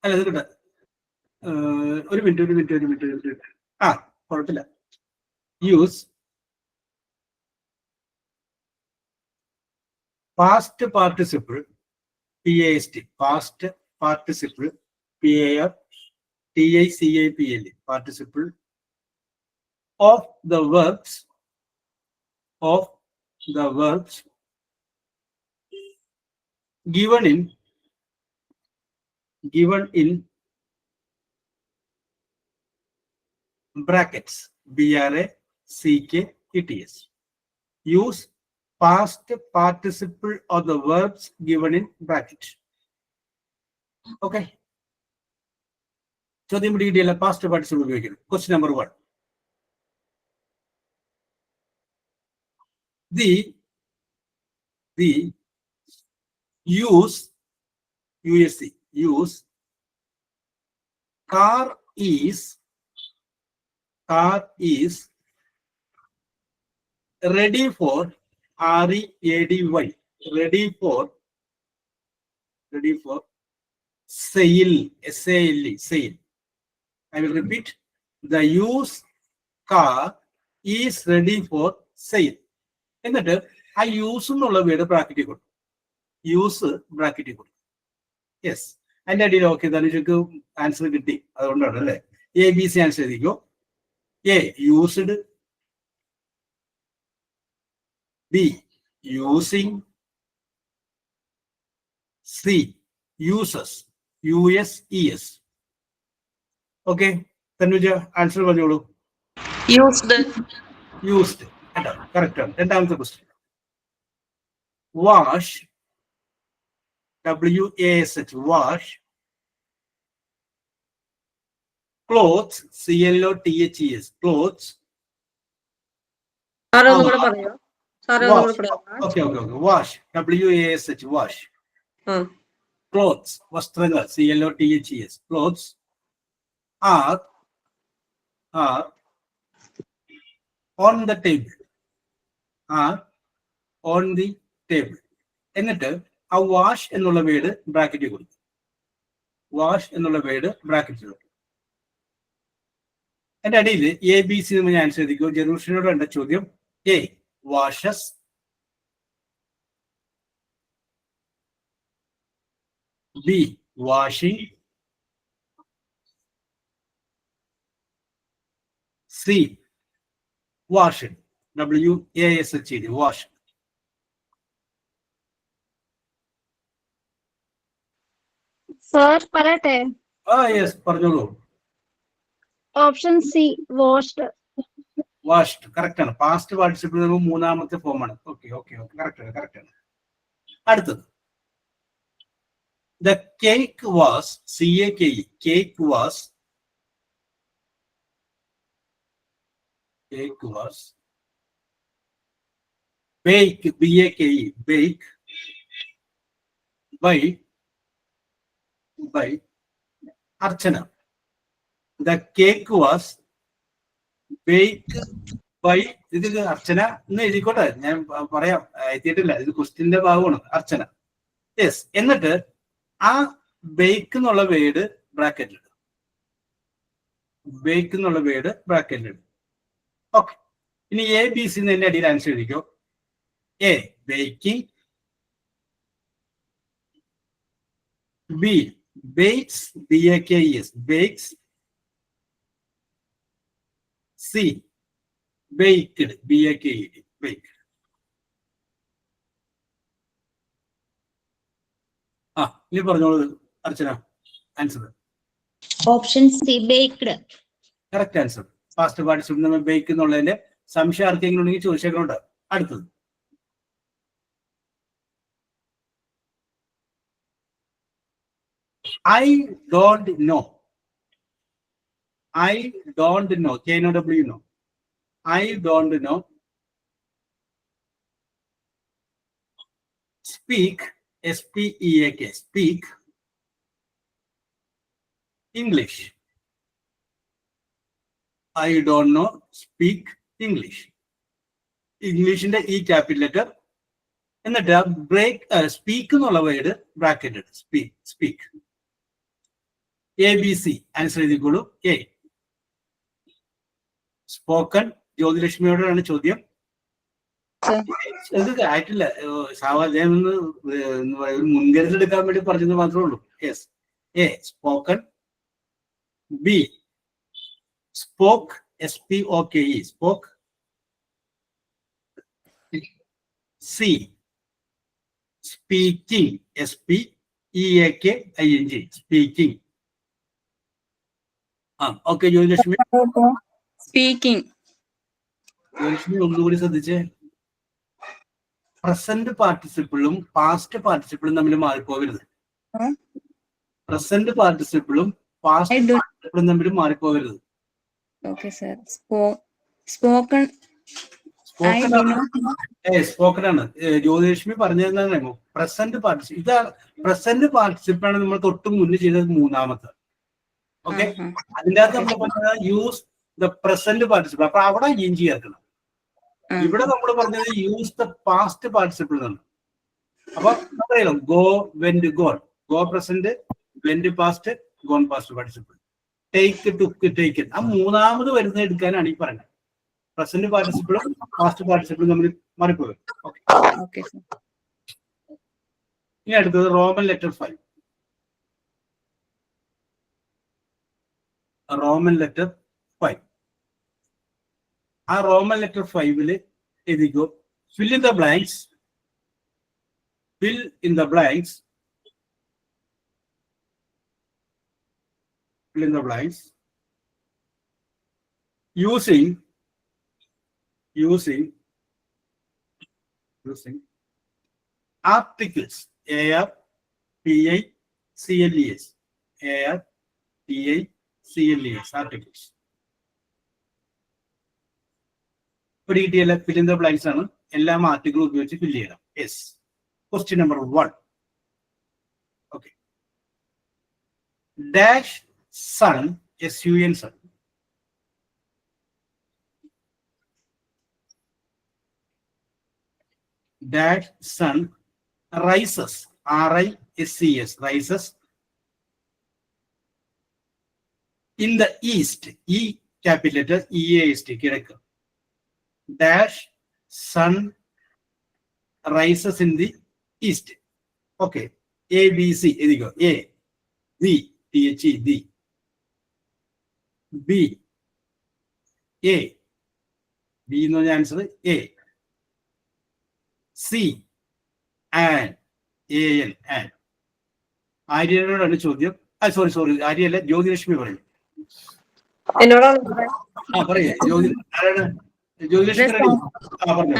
അല്ല ഇത് കിട്ടാ. ഒരു മിനിറ്റ്. കുഴപ്പമില്ല. Use past participle PAST, past participle PAR TICIPL, participle of the verbs given in brackets BRACKETS. Use past participle of the verbs given in brackets. Okay. ചോദ്യം പിടികിട്ടിയല്ല, പാസ്റ്റ് പാർട്ടിസിപ്പിൾ ഉപയോഗിക്കണം. Question number 1. The use car is ready for READY, ready for sale, SALE, sale. I will repeat. The used car is ready for sale. എന്നിട്ട് ആ യൂസ് എന്നുള്ള വേർഡ് ബ്രാക്കറ്റിൽ കൊടുക്കും. യൂസ് ബ്രാക്കറ്റിൽ കൊടുക്കും. യെസ്, അതിന്റെ അടിയിൽ ഓക്കെ തനിക്ക് ആൻസർ കിട്ടി, അതുകൊണ്ടാണ് അല്ലേ. ABC ആൻസർ എഴുതിക്കോ. A used, B using, C uses, USES. Okay, Tanuja answer പറഞ്ഞോളൂ. യൂസ്ഡ് കറക്റ്റ് ആണ്. രണ്ടാമത്തെ question. Wash, WASH, wash. Clothes, CLOTHES, clothes. Okay, wash, WASH, wash. Clothes, വസ്ത്രങ്ങൾ, CLOTHES, clothes are on the table, എന്നിട്ട് ആ വാഷ് എന്നുള്ള വേർഡ് ബ്രാക്കറ്റിൽ കൊടുക്കും. വാഷ് എന്നുള്ള വേർഡ് ബ്രാക്കറ്റിൽ കൊടുക്കും. എന്റെ അടിയിൽ ABC എന്ന് ഞാൻ ആൻസർ എഴുതിക്കോ. ജനൂഷിനോട് വേണ്ട ചോദ്യം. A washes, B washing, C washing, WASH, wash. Sir, പറയട്ടെ? യെസ്, പറഞ്ഞോളൂ. Option C washed. Washed correct ആണ്. പാസ്റ്റ് പാർട്ടിസിപ്പിൾ മൂന്നാമത്തെ ഫോമാണ്. ഓക്കെ, കറക്റ്റ് ആണ്. അടുത്തത്. The cake was, CAKE, cake was baked, BAKE, bake, by Archana. The cake was baked by, ഇത് അർച്ചന എന്ന് എഴുതിക്കോട്ടെ, ഞാൻ പറയാം, എത്തിയിട്ടില്ല, ഇത് ക്വസ്റ്റ്യന്റെ ഭാഗമാണ്. അർച്ചന. യെസ്, എന്നിട്ട് ആ ബേക്ക് എന്നുള്ള വേർഡ് ബ്രാക്കറ്റിലിടും. ബേക്ക് എന്നുള്ള വേർഡ് ബ്രാക്കറ്റിലിടും. ഓക്കെ, ഇനി ABC എന്നതിന്റെ അടിയിൽ ആൻസർ എഴുതിക്കോ. A baking, B bakes, BAKES, bakes, C baked, BAKED, baked. ഇനി പറഞ്ഞോളൂ Archana answer. Option C baked. Correct answer. Past participle നമ്മൾ ബേക്ക് എന്നുള്ളതിന്റെ സംശയം ആർക്കെങ്കിലും ഉണ്ടെങ്കിൽ ചോദിച്ചേക്കണോണ്ട്. അടുത്തത്. I don't know. KNOW, no. I don't know. Speak, SPEAK, speak English. I don't know, speak English. ഇംഗ്ലീഷിന്റെ ഈ ക്യാപിറ്റൽ ലെറ്റർ എന്നിട്ട് ബ്രേക്ക് സ്പീക്ക് എന്നുള്ള word bracketed. Speak. ABC answer എഴുതിക്കോളൂ. A സ്പോക്കൺ ജ്യോതിലക്ഷ്മിയോടാണ് ചോദ്യം. ഇത് ആയിട്ടില്ല. സാധാരണ മുൻകരുതൽ എടുക്കാൻ വേണ്ടി പറഞ്ഞത് മാത്രമേ ഉള്ളൂ. Yes. A spoken, B spoke, SPOKE spoke, C speaking, SPEAKING speaking. Okay Jyothilakshmi. Speaking. Jyothilakshmi ഒന്നുകൂടി ശ്രദ്ധിച്ചേ. പ്രസന്റ് പാർട്ടിസിപ്പിളും പാസ്റ്റ് പാർട്ടിസിപ്പിളും തമ്മിൽ മാറിപ്പോകരുത്. പ്രസന്റ് പാർട്ടിസിപ്പിളും പാസ്റ്റ് പാർട്ടിസിപ്പിളും തമ്മിൽ മാറിപ്പോകരുത്. Okay sir. സ്പോക്കൺ. സ്പോക്കൺ ആണ്. ജ്യോതിലക്ഷ്മി പറഞ്ഞതെന്നറിയാമോ? Present participle. ഇതാണ് പ്രസന്റ് പാർട്ടിസിപ്പിൾ ആണ് നമ്മൾ തൊട്ട് മുന്നേ ചെയ്തത്, മൂന്നാമത്തെ. ഓക്കെ, അതിൻ്റെ അകത്ത് നമ്മൾ പറഞ്ഞത് യൂസ് ദ പ്രസന്റ് പാർട്ടിസിപ്പിൾ. അപ്പൊ അവിടെ ഇൻ ചേർക്കണം. ഇവിടെ നമ്മൾ പറഞ്ഞത് യൂസ് ദ പാസ്റ്റ് പാർട്ടിസിപ്പിൾ എന്നാണ്. അപ്പൊ അറിയാലോ, go, went, gone. Go present, went past, gone past participle. Take, took, taken. ആ മൂന്നാമത് വരുന്നത് എടുക്കാനാണ് ഈ പറയുന്നത്. പ്രസന്റ് പാർട്ടിസിപ്പിളും പാസ്റ്റ് പാർട്ടിസിപ്പിളും തമ്മിൽ മാറിപ്പോകും. ഓക്കെ. ഇനി അടുത്തത് റോമൻ ലെറ്റർ 5. Roman letter 5. ആ റോമൻ ലെറ്റർ 5 എഴുതിക്കോ. Fill in the blanks. Fill in the blanks. Fill in the blanks using articles. ARTICLES. ARTICLES articles. Fill in the blanks ആണ്. എല്ലാം ആർട്ടിക്കിളും ഉപയോഗിച്ച് ഫില്ല് ചെയ്യണം. Yes. Question number 1. Okay. Dash sun, SUN sun. That sun rises, RISES, rises in the east. E capital letter, EAST, കിഴക്ക്. Dash sun rises in the east. Okay. ABC എഴുതിക്കോ. A, B, THE, D. B, A, B എന്ന് പറഞ്ഞ answer A. C, and, AN, and. ആര്യനോടാണ് ചോദ്യം. സോറി ആര്യല്ല, ജ്യോതിലക്ഷ്മി പറയും. എന്നോടാണ്. പറയേ ജ്യോതിലക്ഷ്മി. പറഞ്ഞു.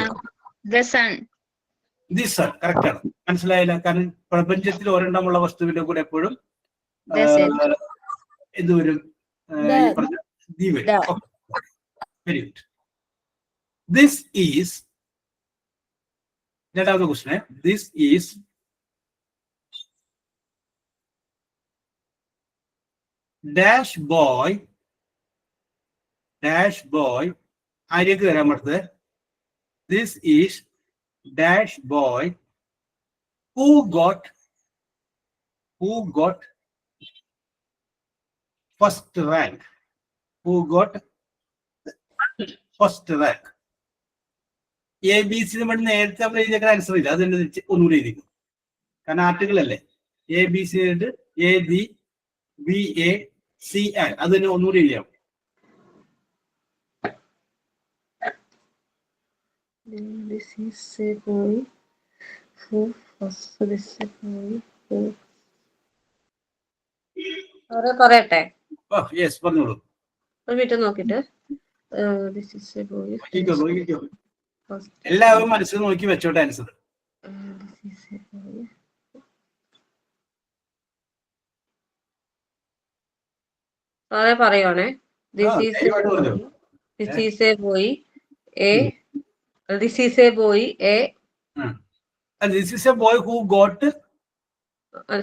ദി സൺ കറക്റ്റ് ആണ്. മനസ്സിലായില്ല? കാരണം പ്രപഞ്ചത്തിൽ ഒരെണ്ണമുള്ള വസ്തുവിന്റെ കൂടെ എപ്പോഴും എന്ത് വരും? Very good. This is, രണ്ടാമത്തെ question. This is dash boy ആര്യക്ക് തരാൻ പറ്റത്. This is dash boy who got first rank. Who got first rank? ABC നമ്മൾ നേരത്തെ നമ്മൾ എഴുതിയ ആൻസർ ഇല്ല. അതിന്റെ ഒന്നുകൂടി എഴുതിക്കും. കാരണം ആർട്ടിക്കിൾ അല്ലേ. ABC ആയിട്ട് ABBAC അത് തന്നെ ഒന്നുകൂടി എഴുതിയാം. This is a boy who first. This is a boy who. പറയട്ടെ. യെസ് പറഞ്ഞോളൂ. ഒരു മിനിറ്റ് നോക്കിട്ട്. This is a boy. എല്ലാവരും മനസ്സിൽ നോക്കി വെച്ചോട്ടെ answer. This is a boy. അതെ പറയുവാണേ. This is a boy A. This is a boy A. This is a boy who got.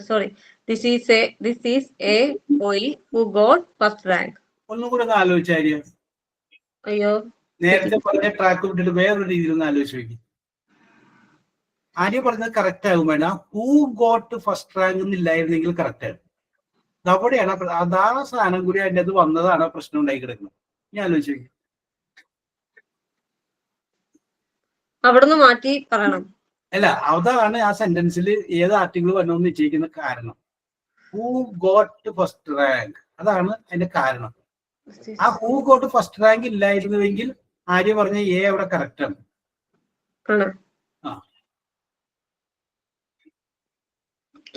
Sorry. This is a boy who got first rank. ഒന്നും കൂടെ ഒന്ന് ആലോചിച്ചാര്യ. അയ്യോ, നേരത്തെ പറഞ്ഞ ട്രാക്ക് വിട്ടിട്ട് വേറൊരു രീതിയിൽ ഒന്ന് ആലോചിച്ച് നോക്കി. ആര്യ പറഞ്ഞത് കറക്റ്റ് ആകും. വേണം ഹൂ ഗോട്ട് ഫസ്റ്റ് റാങ്ക് എന്നില്ലായിരുന്നെങ്കിൽ കറക്റ്റ് ആയിരുന്നു. അവിടെയാണ് അതാ സാധനം കൂടി അതിൻ്റെ അത് വന്നതാണ് പ്രശ്നം ഉണ്ടായി കിടക്കുന്നത്. ഞാൻ ആലോചിച്ച് നോക്കി. അവിടുന്ന് മാറ്റി പറയണം. അല്ല, അതാണ് ആ സെന്റൻസിൽ ഏത് ആർട്ടിക്കിൾ വരണമെന്ന് നിശ്ചയിക്കുന്ന കാരണം. ഹൂ ഗോട്ട് ഫസ്റ്റ് റാങ്ക്, അതാണ് അതിന്റെ കാരണം. ആ ഹൂ ഗോട്ട് ഫസ്റ്റ് റാങ്ക് ഇല്ലായിരുന്നുവെങ്കിൽ ആര്യ പറഞ്ഞ എ അവിടെ കറക്റ്റ് ആണ്. ആ,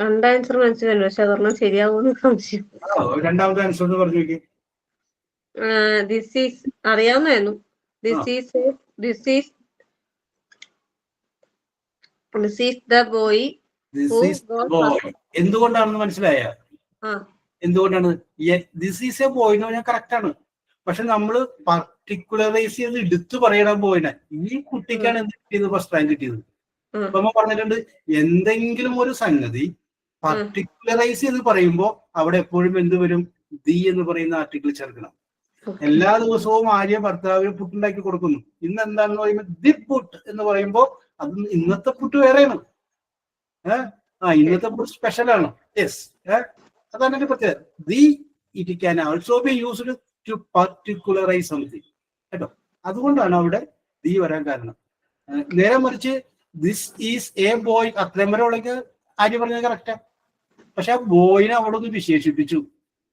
രണ്ട് ആൻസർ മനസ്സിലല്ലോ, പക്ഷെ അതൊരെണ്ണം ശരിയാവുമെന്ന് സംശയം. രണ്ടാമത്തെ ആൻസർ എന്ന് പറഞ്ഞു നോക്കി. ദിസ് ഈസ് അറിയാവുന്നതായിരുന്നു. This is the boy. എന്തുകൊണ്ടാണെന്ന് മനസ്സിലായ? എന്തുകൊണ്ടാണ് ദിസ് ഈസ് എ ബോയ് എന്ന് പറഞ്ഞാൽ കറക്റ്റ് ആണ്. പക്ഷെ നമ്മള് പർട്ടിക്കുലറൈസ് ചെയ്ത് എടുത്തു പറയണം ബോയിനെ. ഈ കുട്ടിക്കാണ് എന്ത് കിട്ടിയത്, ഫസ്റ്റ് റാങ്ക് കിട്ടിയത്. അപ്പൊ നമ്മൾ പറഞ്ഞിട്ടുണ്ട്, എന്തെങ്കിലും ഒരു സംഗതി പർട്ടിക്കുലറൈസ് ചെയ്ത് പറയുമ്പോ അവിടെ എപ്പോഴും എന്ത് വരും, ദി എന്ന് പറയുന്ന ആർട്ടിക്കിൾ ചേർക്കണം. എല്ലാ ദിവസവും ആര്യ ഭർത്താവിന് പുട്ടുണ്ടാക്കി കൊടുക്കുന്നു. ഇന്ന് എന്താണെന്ന് പറയുമ്പോൾ ദി പുട്ട് എന്ന് പറയുമ്പോ അത് ഇന്നത്തെ പുട്ട് വേറെയാണ്. ഇന്നത്തെ പുട്ട് സ്പെഷ്യൽ ആണ്. യെസ്, അതാണ് എന്റെ പ്രത്യേകത. The it can also be used to particularise something കേട്ടോ. അതുകൊണ്ടാണ് അവിടെ ദി വരാൻ കാരണം. നേരെ മറിച്ച് ദിസ് ഈസ് എ ബോയ്, അത്രയും വരെ ഉള്ളത് ആര്യ പറഞ്ഞത് കറക്റ്റാ. പക്ഷെ ആ ബോയിനെ അവിടെ ഒന്ന് വിശേഷിപ്പിച്ചു,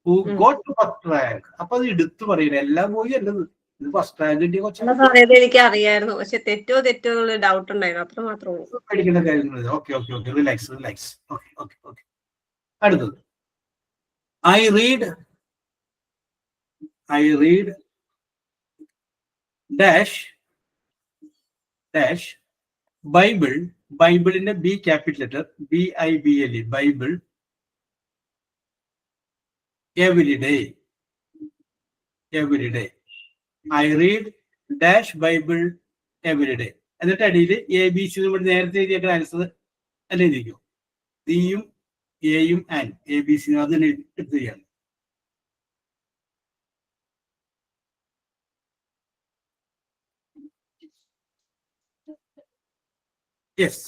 ഹു ഗോട്ട് ഫസ്റ്റ് റാങ്ക്. അപ്പൊ അത് എടുത്തു പറയില്ല, എല്ലാ ബോയും അല്ലത്, ഇത് ഫസ്റ്റ് റാങ്ക് കിട്ടിയ കൊച്ചാണ്. എനിക്ക് അറിയായിരുന്നു, പക്ഷെ തെറ്റോ എന്നുള്ള ഡൗട്ട് ഉണ്ടായിരുന്നു, അത്ര മാത്രമേ ഉള്ളൂ. പഠിക്കേണ്ട കാര്യങ്ങൾ. Okay okay okay, relax relax. Okay okay okay. അടുത്തത്, I read dash dash Bible. ബൈബിളിന്റെ B capital letter, BIBLE, Bible every day. I read dash Bible every day. എന്നിട്ട് അടിയിൽ ABC നമ്മൾ നേരത്തെ എഴുതിയേക്കുന്ന ആൻസർ അല്ല എഴുതിക്കും. ഡിയും എയും ആൻഡ് ABC അത് തന്നെ എടുത്ത് ചെയ്യാണ്. Yes,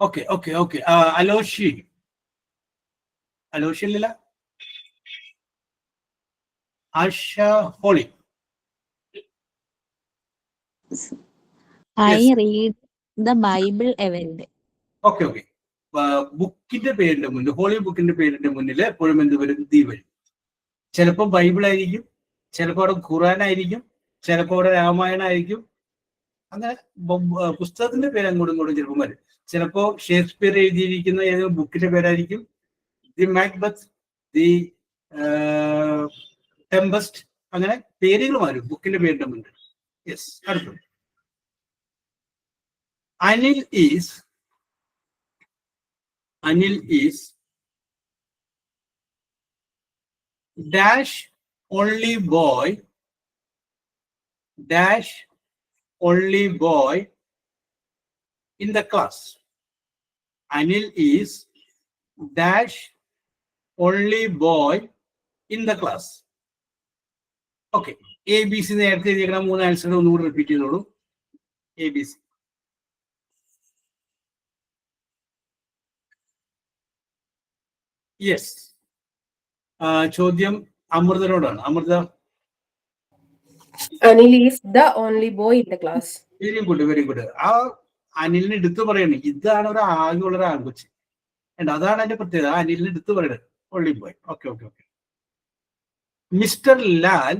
okay okay okay. Aloshy ഇല്ല, ആഷ ഹോളി. I read the Bible every day. Okay okay. ബുക്കിന്റെ പേരിന്റെ മുന്നിൽ, ഹോളി ബുക്കിന്റെ പേരിന്റെ മുന്നിൽ എപ്പോഴും എന്ത് വരും, ദി വരും. ചിലപ്പോൾ ബൈബിൾ ആയിരിക്കും, ചിലപ്പോൾ അവിടെ ഖുറാൻ ആയിരിക്കും, ചിലപ്പോൾ അവിടെ രാമായണം ആയിരിക്കും. അങ്ങനെ പുസ്തകത്തിന്റെ പേര് അങ്ങോട്ടും ഇങ്ങോട്ടും ചിലപ്പോൾ വരും. ചിലപ്പോൾ ഷേക്സ്പിയർ എഴുതിയിരിക്കുന്ന ഏതെങ്കിലും ബുക്കിന്റെ പേരായിരിക്കും. ദി മാക്ബത്ത്, ദി ടെമ്പസ്റ്റ്, അങ്ങനെ പേരുകൾ മാറും ബുക്കിന്റെ പേരിന്റെ മുന്നിൽ. യെസ്, അടുത്തത്, Anil is dash only boy in the class. Anil is dash only boy in the class. Okay. ABC നേരത്തെ എഴുതിയേക്കുന്ന 3 ആൻസർ ഒന്നുകൂടി റിപ്പീറ്റ് ചെയ്തോളൂ. ABC. യെസ്, ചോദ്യം അമൃതനോടാണ്. Amrutha. Anil is the only boy in the class. Very good very good. ആ അനിലിനെ എടുത്തു പറയണേ, ഇതാണ് ഒരു ആകെയുള്ള ഒരു ആൺകൊച്ച്. അതാണ് അതിന്റെ പ്രത്യേകത. അനിലിനെ എടുത്തു പറയണത് only boy. Okay okay okay. Mister Lal,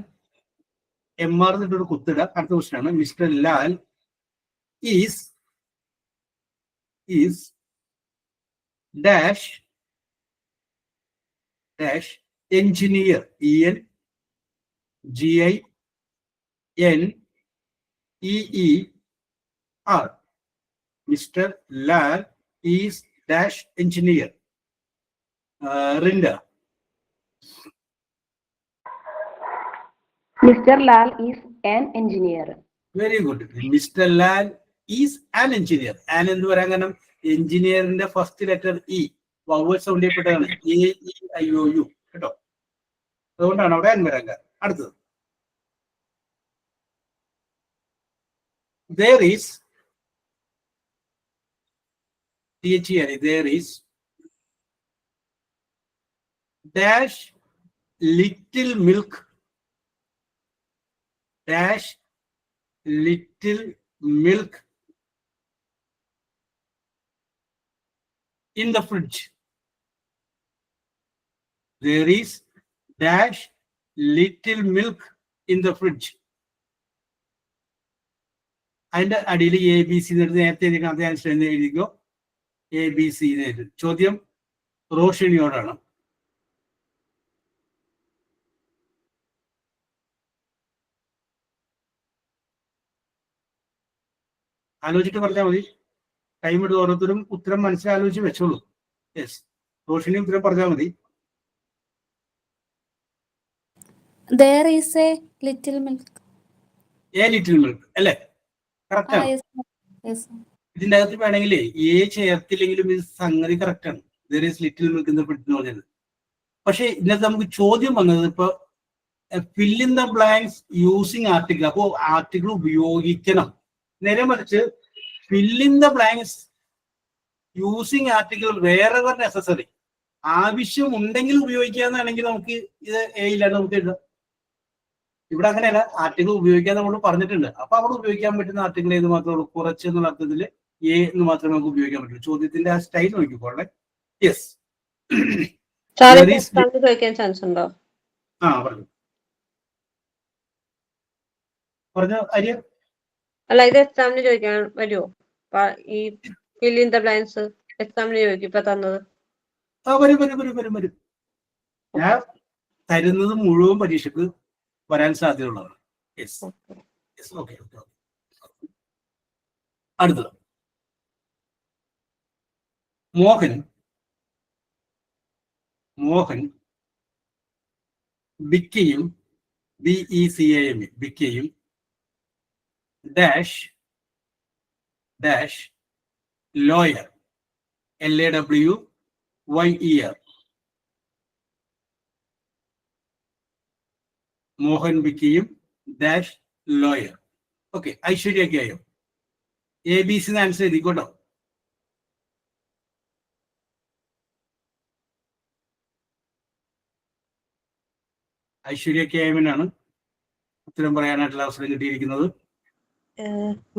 MR എന്നിട്ടൊരു കുത്തിട. അടുത്ത ക്വസ്റ്റ്യൻ ആണ്. Mister Lal is dash engineer, ENGINEER. Mr. Lal is dash engineer. Rinda. Mr. Lal is an engineer. Very good. Mr. Lal is an engineer. An എന്ത് പറയാൻ കാരണം, എഞ്ചിനീയറിന്റെ first letter E vowel sound ചെയ്യപ്പെട്ടതാണ്. AEIOU കേട്ടോ. അതുകൊണ്ടാണ് അവിടെ ആൻ വരാൻ കാരണം. അടുത്തത്, there is dash little milk milk in the fridge. There is dash little milk in the fridge. അതിന്റെ അടിയിൽ ABC നേരത്തെ അതേ ആൻസർ എഴുതിക്കോ. ABC. ചോദ്യം റോഷിനിയോടാണ്. ആലോചിച്ചിട്ട് പറഞ്ഞാൽ മതി. ടൈം എടുത്ത് ഓരോരുത്തരും ഉത്തരം മനസ്സിലാലോചിച്ച് വെച്ചോളൂ. യെസ്, റോഷിനി ഉത്തരം പറഞ്ഞാൽ മതി. There is a little milk. A little milk അല്ലേ? കറക്റ്റ് ആണ്. ഇതിന്റെ അകത്ത് വേണമെങ്കിൽ എ ചേർത്തില്ലെങ്കിലും ഇത് സംഗതി കറക്റ്റ് ആണ്. There is little milk in the fridge എന്ന് പറഞ്ഞത്. പക്ഷെ ഇതിനകത്ത് നമുക്ക് ചോദ്യം വന്നത് ഇപ്പൊ fill in the blanks using article. അപ്പോ ആർട്ടിക്കിൾ ഉപയോഗിക്കണം. നേരെ മറിച്ച് fill in the blanks using article wherever necessary. ആവശ്യം ഉണ്ടെങ്കിൽ ഉപയോഗിക്കാന്നാണെങ്കിൽ നമുക്ക് ഇത് എ ഇല്ലാണ്ട് നമുക്ക് എഴുതാം. ഇവിടെ അങ്ങനെയല്ല, ആർട്ടിക്കിൾ ഉപയോഗിക്കാൻ നമ്മൾ പറഞ്ഞിട്ടുണ്ട്. അപ്പൊ അവിടെ ഉപയോഗിക്കാൻ പറ്റുന്ന ആർട്ടിക്കിൾ ഏത് മാത്രമേ ഉള്ളൂ? കുറച്ച് എന്നുള്ള അർത്ഥത്തിൽ എ എന്ന് മാത്രമേ നമുക്ക് ഉപയോഗിക്കാൻ പറ്റൂ. ചോദ്യത്തിന്റെ ആ സ്റ്റൈൽ നോക്കിക്കോളെ. യെസ്, ചോദിക്കാൻ ചാൻസ് ഉണ്ടോ? പറഞ്ഞോ ആര്യ. അല്ല, ഇത് എക്സാമിന് ചോദിക്കാൻ വരുമോ? ഈ fill in the blanks എക്സാമിന് ചോദിക്കും ഇപ്പൊ തന്നത്? വരും. ഞാൻ തരുന്നത് മുഴുവൻ പരീക്ഷക്ക് വരാൻ സാധ്യതയുള്ളതാണ്. അടുത്തത് Mohan became BECAM became dash lawyer LAWYER. Mohan became dash lawyer. Okay, ഐശ്വര്യക്കായോ? ABC ആൻസർ എഴുതിക്കോട്ടോ. ഐശ്വര്യക്കായമിനാണ് ഉത്തരം പറയാനായിട്ടുള്ള അവസരം കിട്ടിയിരിക്കുന്നത്.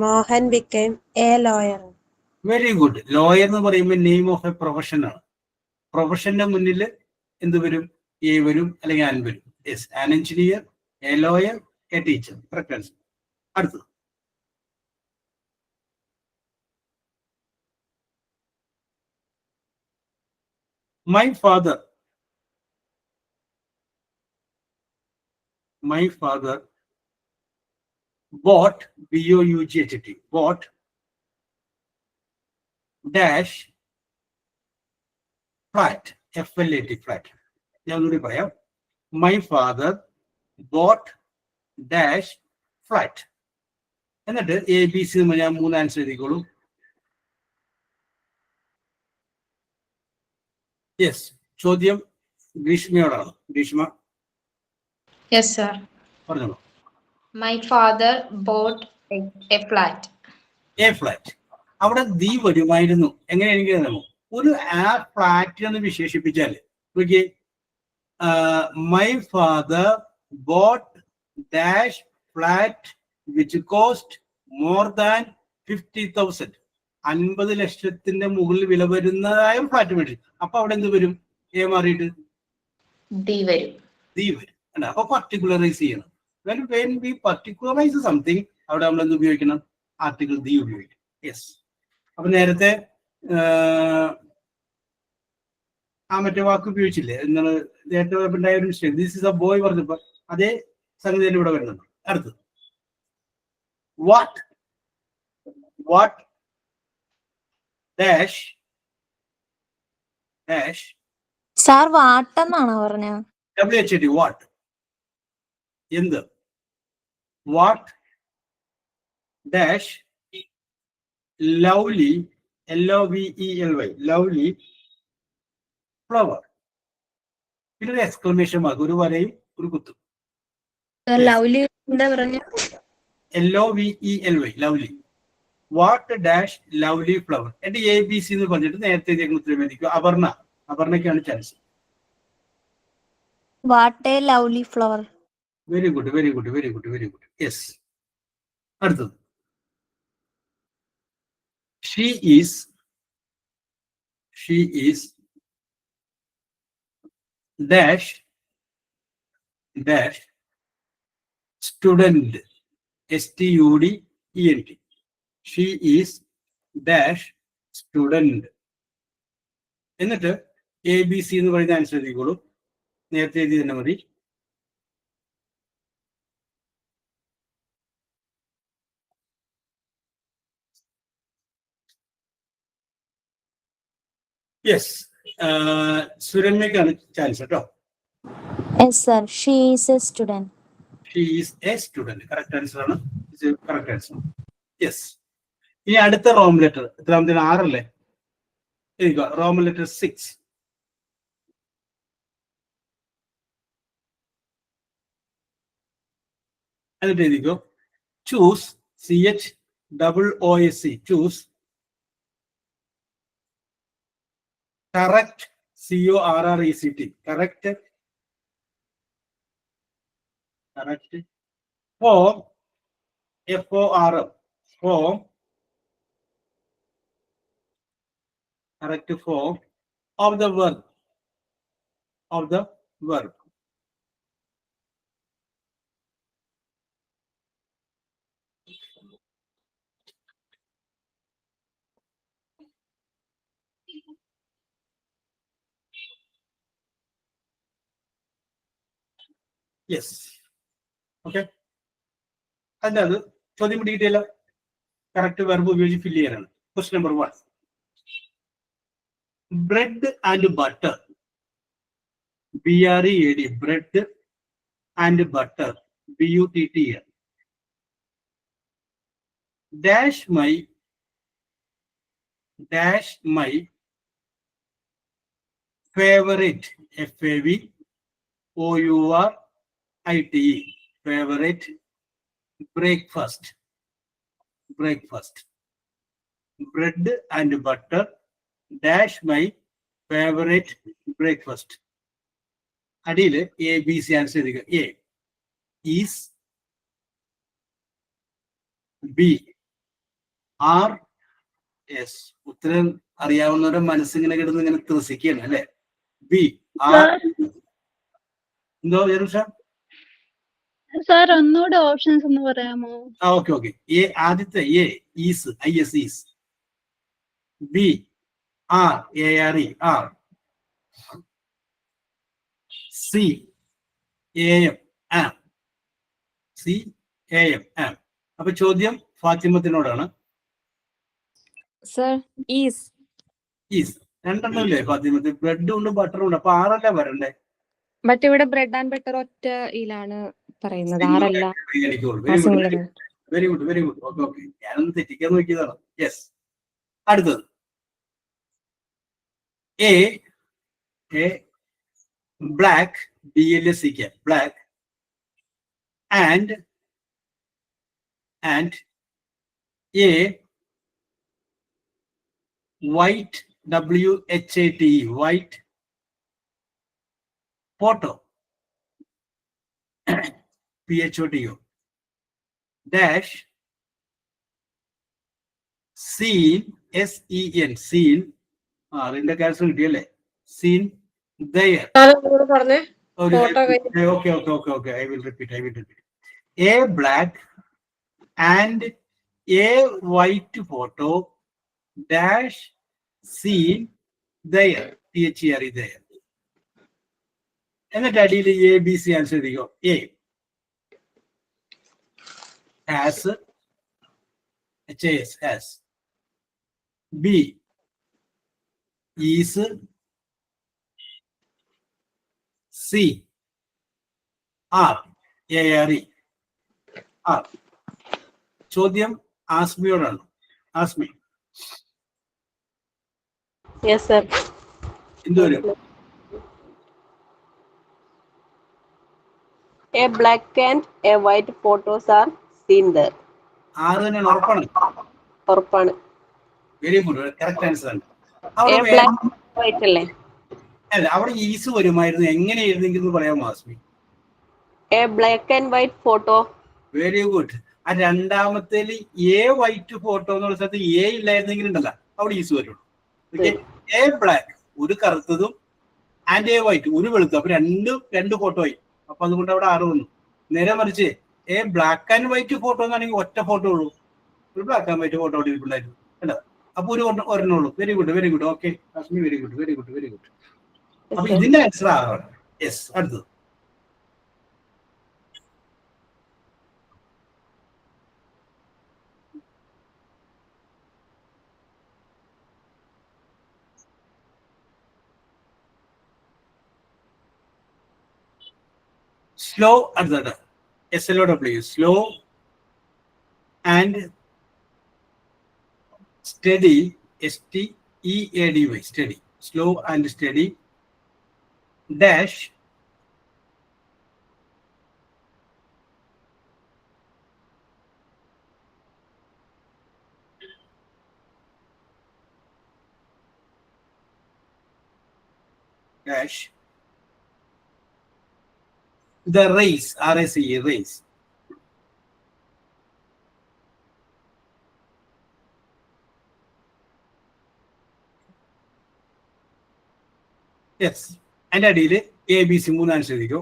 Mohan became a lawyer. Very good. Lawyer എന്ന് പറയുമ്പോൾ നെയിം ഓഫ് എ പ്രൊഫഷൻ ആണ്. പ്രൊഫഷന്റെ മുന്നിൽ എന്ത് വരും? എ വരും, അല്ലെങ്കിൽ ആൻ വരും. Yes, an engineer, A lawyer, A teacher. Correct answer. അടുത്തത് my father bought BOUGHT bought dash flat FLAT flat. ഞാൻ ഒന്നുകൂടി പറയാം. My father bought dash flat. എന്നിട്ട് ABC ഞാൻ 3 ആൻസർ എഴുതിക്കോളൂ. യെസ്, ചോദ്യം ഗ്രീഷ്മയോടാണ്. ഗ്രീഷ്മ. Yes sir. പറഞ്ഞോളൂ. My father bought a flat. A flat. അവിടെ ദി വരുമായിരുന്നു. എങ്ങനെ എനിക്ക് അറിയാമോ? ഒരു ആ ഫ്ലാറ്റ് എന്ന് വിശേഷിപ്പിച്ചാൽ നോക്കിയേ, my father boat dash flat which cost more than 50,000. 50 ലക്ഷത്തിന്റെ മുകളിൽ വില വരുന്നതായ ഫ്ലാറ്റ് മേടിച്ചു. അപ്പൊ അവിടെ എന്ത് വരും? എ മാറിയിട്ട് ഡി വരും. അപ്പൊ പർട്ടിക്കുലറൈസ് ചെയ്യണം. when we particularize something, അവിടെ നമ്മൾ എന്ത് ഉപയോഗിക്കണം? ആർട്ടിക്കിൾ ദി ഉപയോഗിക്കണം. യെസ്. അപ്പൊ നേരത്തെ ആ മറ്റേ വാക്ക് ഉപയോഗിച്ചില്ലേ? എന്താണ് നേരത്തെ ഉണ്ടായ ഒരു mistake. This is A boy പറഞ്ഞപ്പോ അതേ സംഗതി തന്നെ ഇവിടെ വരുന്നുണ്ട്. അടുത്തത് വാട്ട് ഡാഷ് സാർ വാട്ടെന്നാണോ പറഞ്ഞത്? WHAT what. എന്ത്? What dash lovely LOVELY lovely flower. പിന്നെ ഒരു എക്സ്ക്ലമേഷൻ മാർക്ക്, ഒരു വരയും ഒരു കുത്തും. ലവ്ലി എന്താ പറഞ്ഞ? LOVELY lovely. What dash lovely flower. എന്റെ ABC എന്ന് പറഞ്ഞിട്ട് നേരത്തെ ഉത്തരം എഴുതിക്കും. അപർണയ്ക്കാണ് chance. What a lovely flower. Very good. Yes. അടുത്തത് She is dash student. student. She is dash student. എന്നിട്ട് ABC എന്ന് പറയുന്ന ആൻസർ എഴുതിക്കോളൂ. നേരത്തെ എഴുതി തന്നെ മതി. യെസ്, സുരമ്യക്കാണ് ചാൻസ് കേട്ടോ. Yes, sir. She is a student. She is a student. Correct answer ആണ്. Correct answer. യെസ്. ഇനി അടുത്ത റോം ലെറ്റർ എത്രാമത്തെ? 6 അല്ലേ? എഴുതിക്കോ. Roman letter 6. എന്നിട്ട് എഴുതിക്കോ. Choose CHOOSE. Choose correct CORRECT. correct form FORM. form. correct form of the verb. Yes. Okay, അതിൻ്റെ അത് ചോദ്യം പിടികിട്ടിയല്ലോ. കറക്റ്റ് വെർബ് ഉപയോഗിച്ച് ഫില്ല് ചെയ്യാനാണ്. Question number 1. Bread and butter. BREAD. Bread and butter. BUTTER. dash my favorite. FAVOURITE. favorite breakfast. bread and butter dash my favorite breakfast. അടിയില് ABC ആൻസർ ചെയ്തിരിക്കുക. A is, B R S. ഉത്തരം അറിയാവുന്നവരുടെ മനസ്സിങ്ങനെ കിടന്ന് ഇങ്ങനെ ത്രസിക്കുകയാണ് അല്ലെ? B R. എന്തോ ജെറുഷ? സാർ ഒന്നുകൂടെ ഓപ്ഷൻസ് ഒന്ന് പറയാമോ? ഓക്കെ. എ ആദ്യത്തെ A is, IS is. B R ARE R. C AM am. അപ്പൊ ചോദ്യം ഫാത്തിമത്തിനോടാണ്. Sir is. രണ്ടെണ്ണം ഇല്ലേ ഫാത്തിമത്ത്? ബ്രെഡും ഉണ്ട് ബട്ടറും ഉണ്ട്. അപ്പൊ 6 അല്ലേ വരണ്ടേ? ബട്ട് ഇവിടെ ബ്രെഡ് ആൻഡ് ബട്ടർ ഒറ്റ ഇതിലാണ് പറയുന്നത്, 6 അല്ല. Very good. ഓക്കെ. ഞാനൊന്ന് തെറ്റിക്കാൻ നോക്കിയതാണ്. യെസ്. അടുത്തത് A black BLACK. black and A white WHAT. white photo. PHOTO. dash seen SEN. seen. അതിന്റെ ക്യാൻസർ കിട്ടിയല്ലേ? seen there. പറഞ്ഞേ. Okay. I will repeat. A black and A white photo dash seen there. THERE there. എന്നിട്ട് അടിയിൽ ABC ആൻസർ ചെയ്തിരിക്കോ. A has, HAS. B is. C R ARE R. ചോദ്യം ആസ്മിയോടാണ്. Asmi yes sir. എന്തുവരും? A black and a white photos are seen there. 6 തന്നെയാണ്. ഉറപ്പാണ്. Very good. കറക്റ്റ് ആൻസർ ആണ്. വൈറ്റ് അല്ലേ? അല്ല, അവിടെ ഈസ് വരുമായിരുന്നു. എങ്ങനെ എഴുതെങ്കിൽ പറയാമോ asked me? A black and white photo. Very good. ആ രണ്ടാമത്തേല് എ വൈറ്റ് ഫോട്ടോ എന്നുള്ള സ്ഥലത്ത് എ ഇല്ലായിരുന്നെങ്കിൽ ഉണ്ടല്ലോ അവിടെ ഈസ് വരുള്ളൂ. ഓക്കെ, എ ബ്ലാക്ക് ഒരു കറുത്തതും ആൻഡ് എ വൈറ്റ് ഒരു വെളുത്തും. അപ്പൊ രണ്ട് ഫോട്ടോ ആയി. അപ്പൊ അതുകൊണ്ട് അവിടെ 6 വന്നു. നേരെ മറിച്ച് A black and white photo എന്നാണെങ്കിൽ ഒറ്റ ഫോട്ടോ ഉള്ളൂ. ഒരു ബ്ലാക്ക് ആൻഡ് വൈറ്റ് ഫോട്ടോ അവിടെ ഇരിപ്പുണ്ടായിരുന്നു അല്ല. അപ്പൊ ഒരെണ്ണേ ഉള്ളൂ. Very good very good. Okay Ashmi, very good very good very good. അപ്പൊ ഇതിന്റെ ആൻസർ ആറാണ്. യെസ്, അടുത്തത്. സ്ലോ അടുത്തത് SLOW, slow and steady, STEADY, steady, slow and steady dash the race, RACE, race. Yes, അതിന്റെ അടിയിൽ ABC 3 ആൻസർ എഴുതിക്കോ.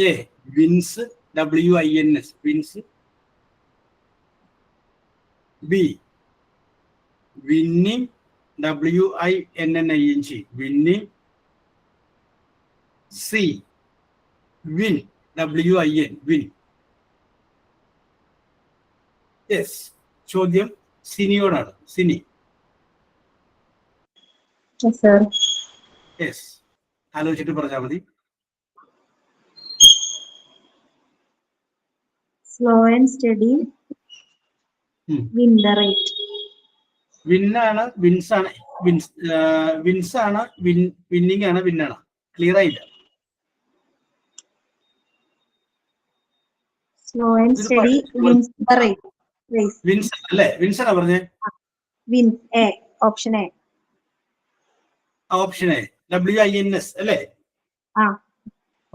A wins, WINS wins. B winning, WINNING winning. C win, WIN win. Yes, ചോദ്യം സിനിയോടാണ്. സിനി. യെസ്, ആലോചിച്ചിട്ട് പറഞ്ഞാൽ മതി. Slow and steady. Win the race. വിന്നാണ്, വിൻസാണ്, വിൻസാണ്, വിന്നിങ് ആണ്, വിന്നാണ്. ക്ലിയർ ആയില്ല. Slow and steady wins the race. Wins അല്ലേ? വിൻസാണ് പറഞ്ഞേ. Win A, option A. Option A, WINS അല്ലേ? ആ.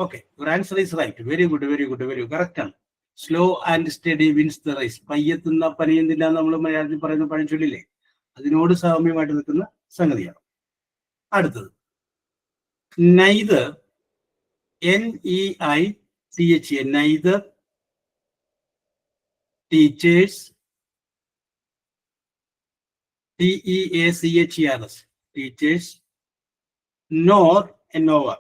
Okay, your answer is right. Very good very good very good. Correct ആണ്. Slow and steady wins the race. പയ്യെത്തുന്ന പനിയെന്നില്ല നമ്മൾ മലയാളത്തിൽ പറയുന്ന പഴഞ്ചൊല്ലില്ലേ, അതിനോട് സാമ്യമായിട്ട് നിൽക്കുന്ന സംഗതിയാണ്. അടുത്തത് neither, NEITHER, neither teachers, TEACHERS teachers, nor nor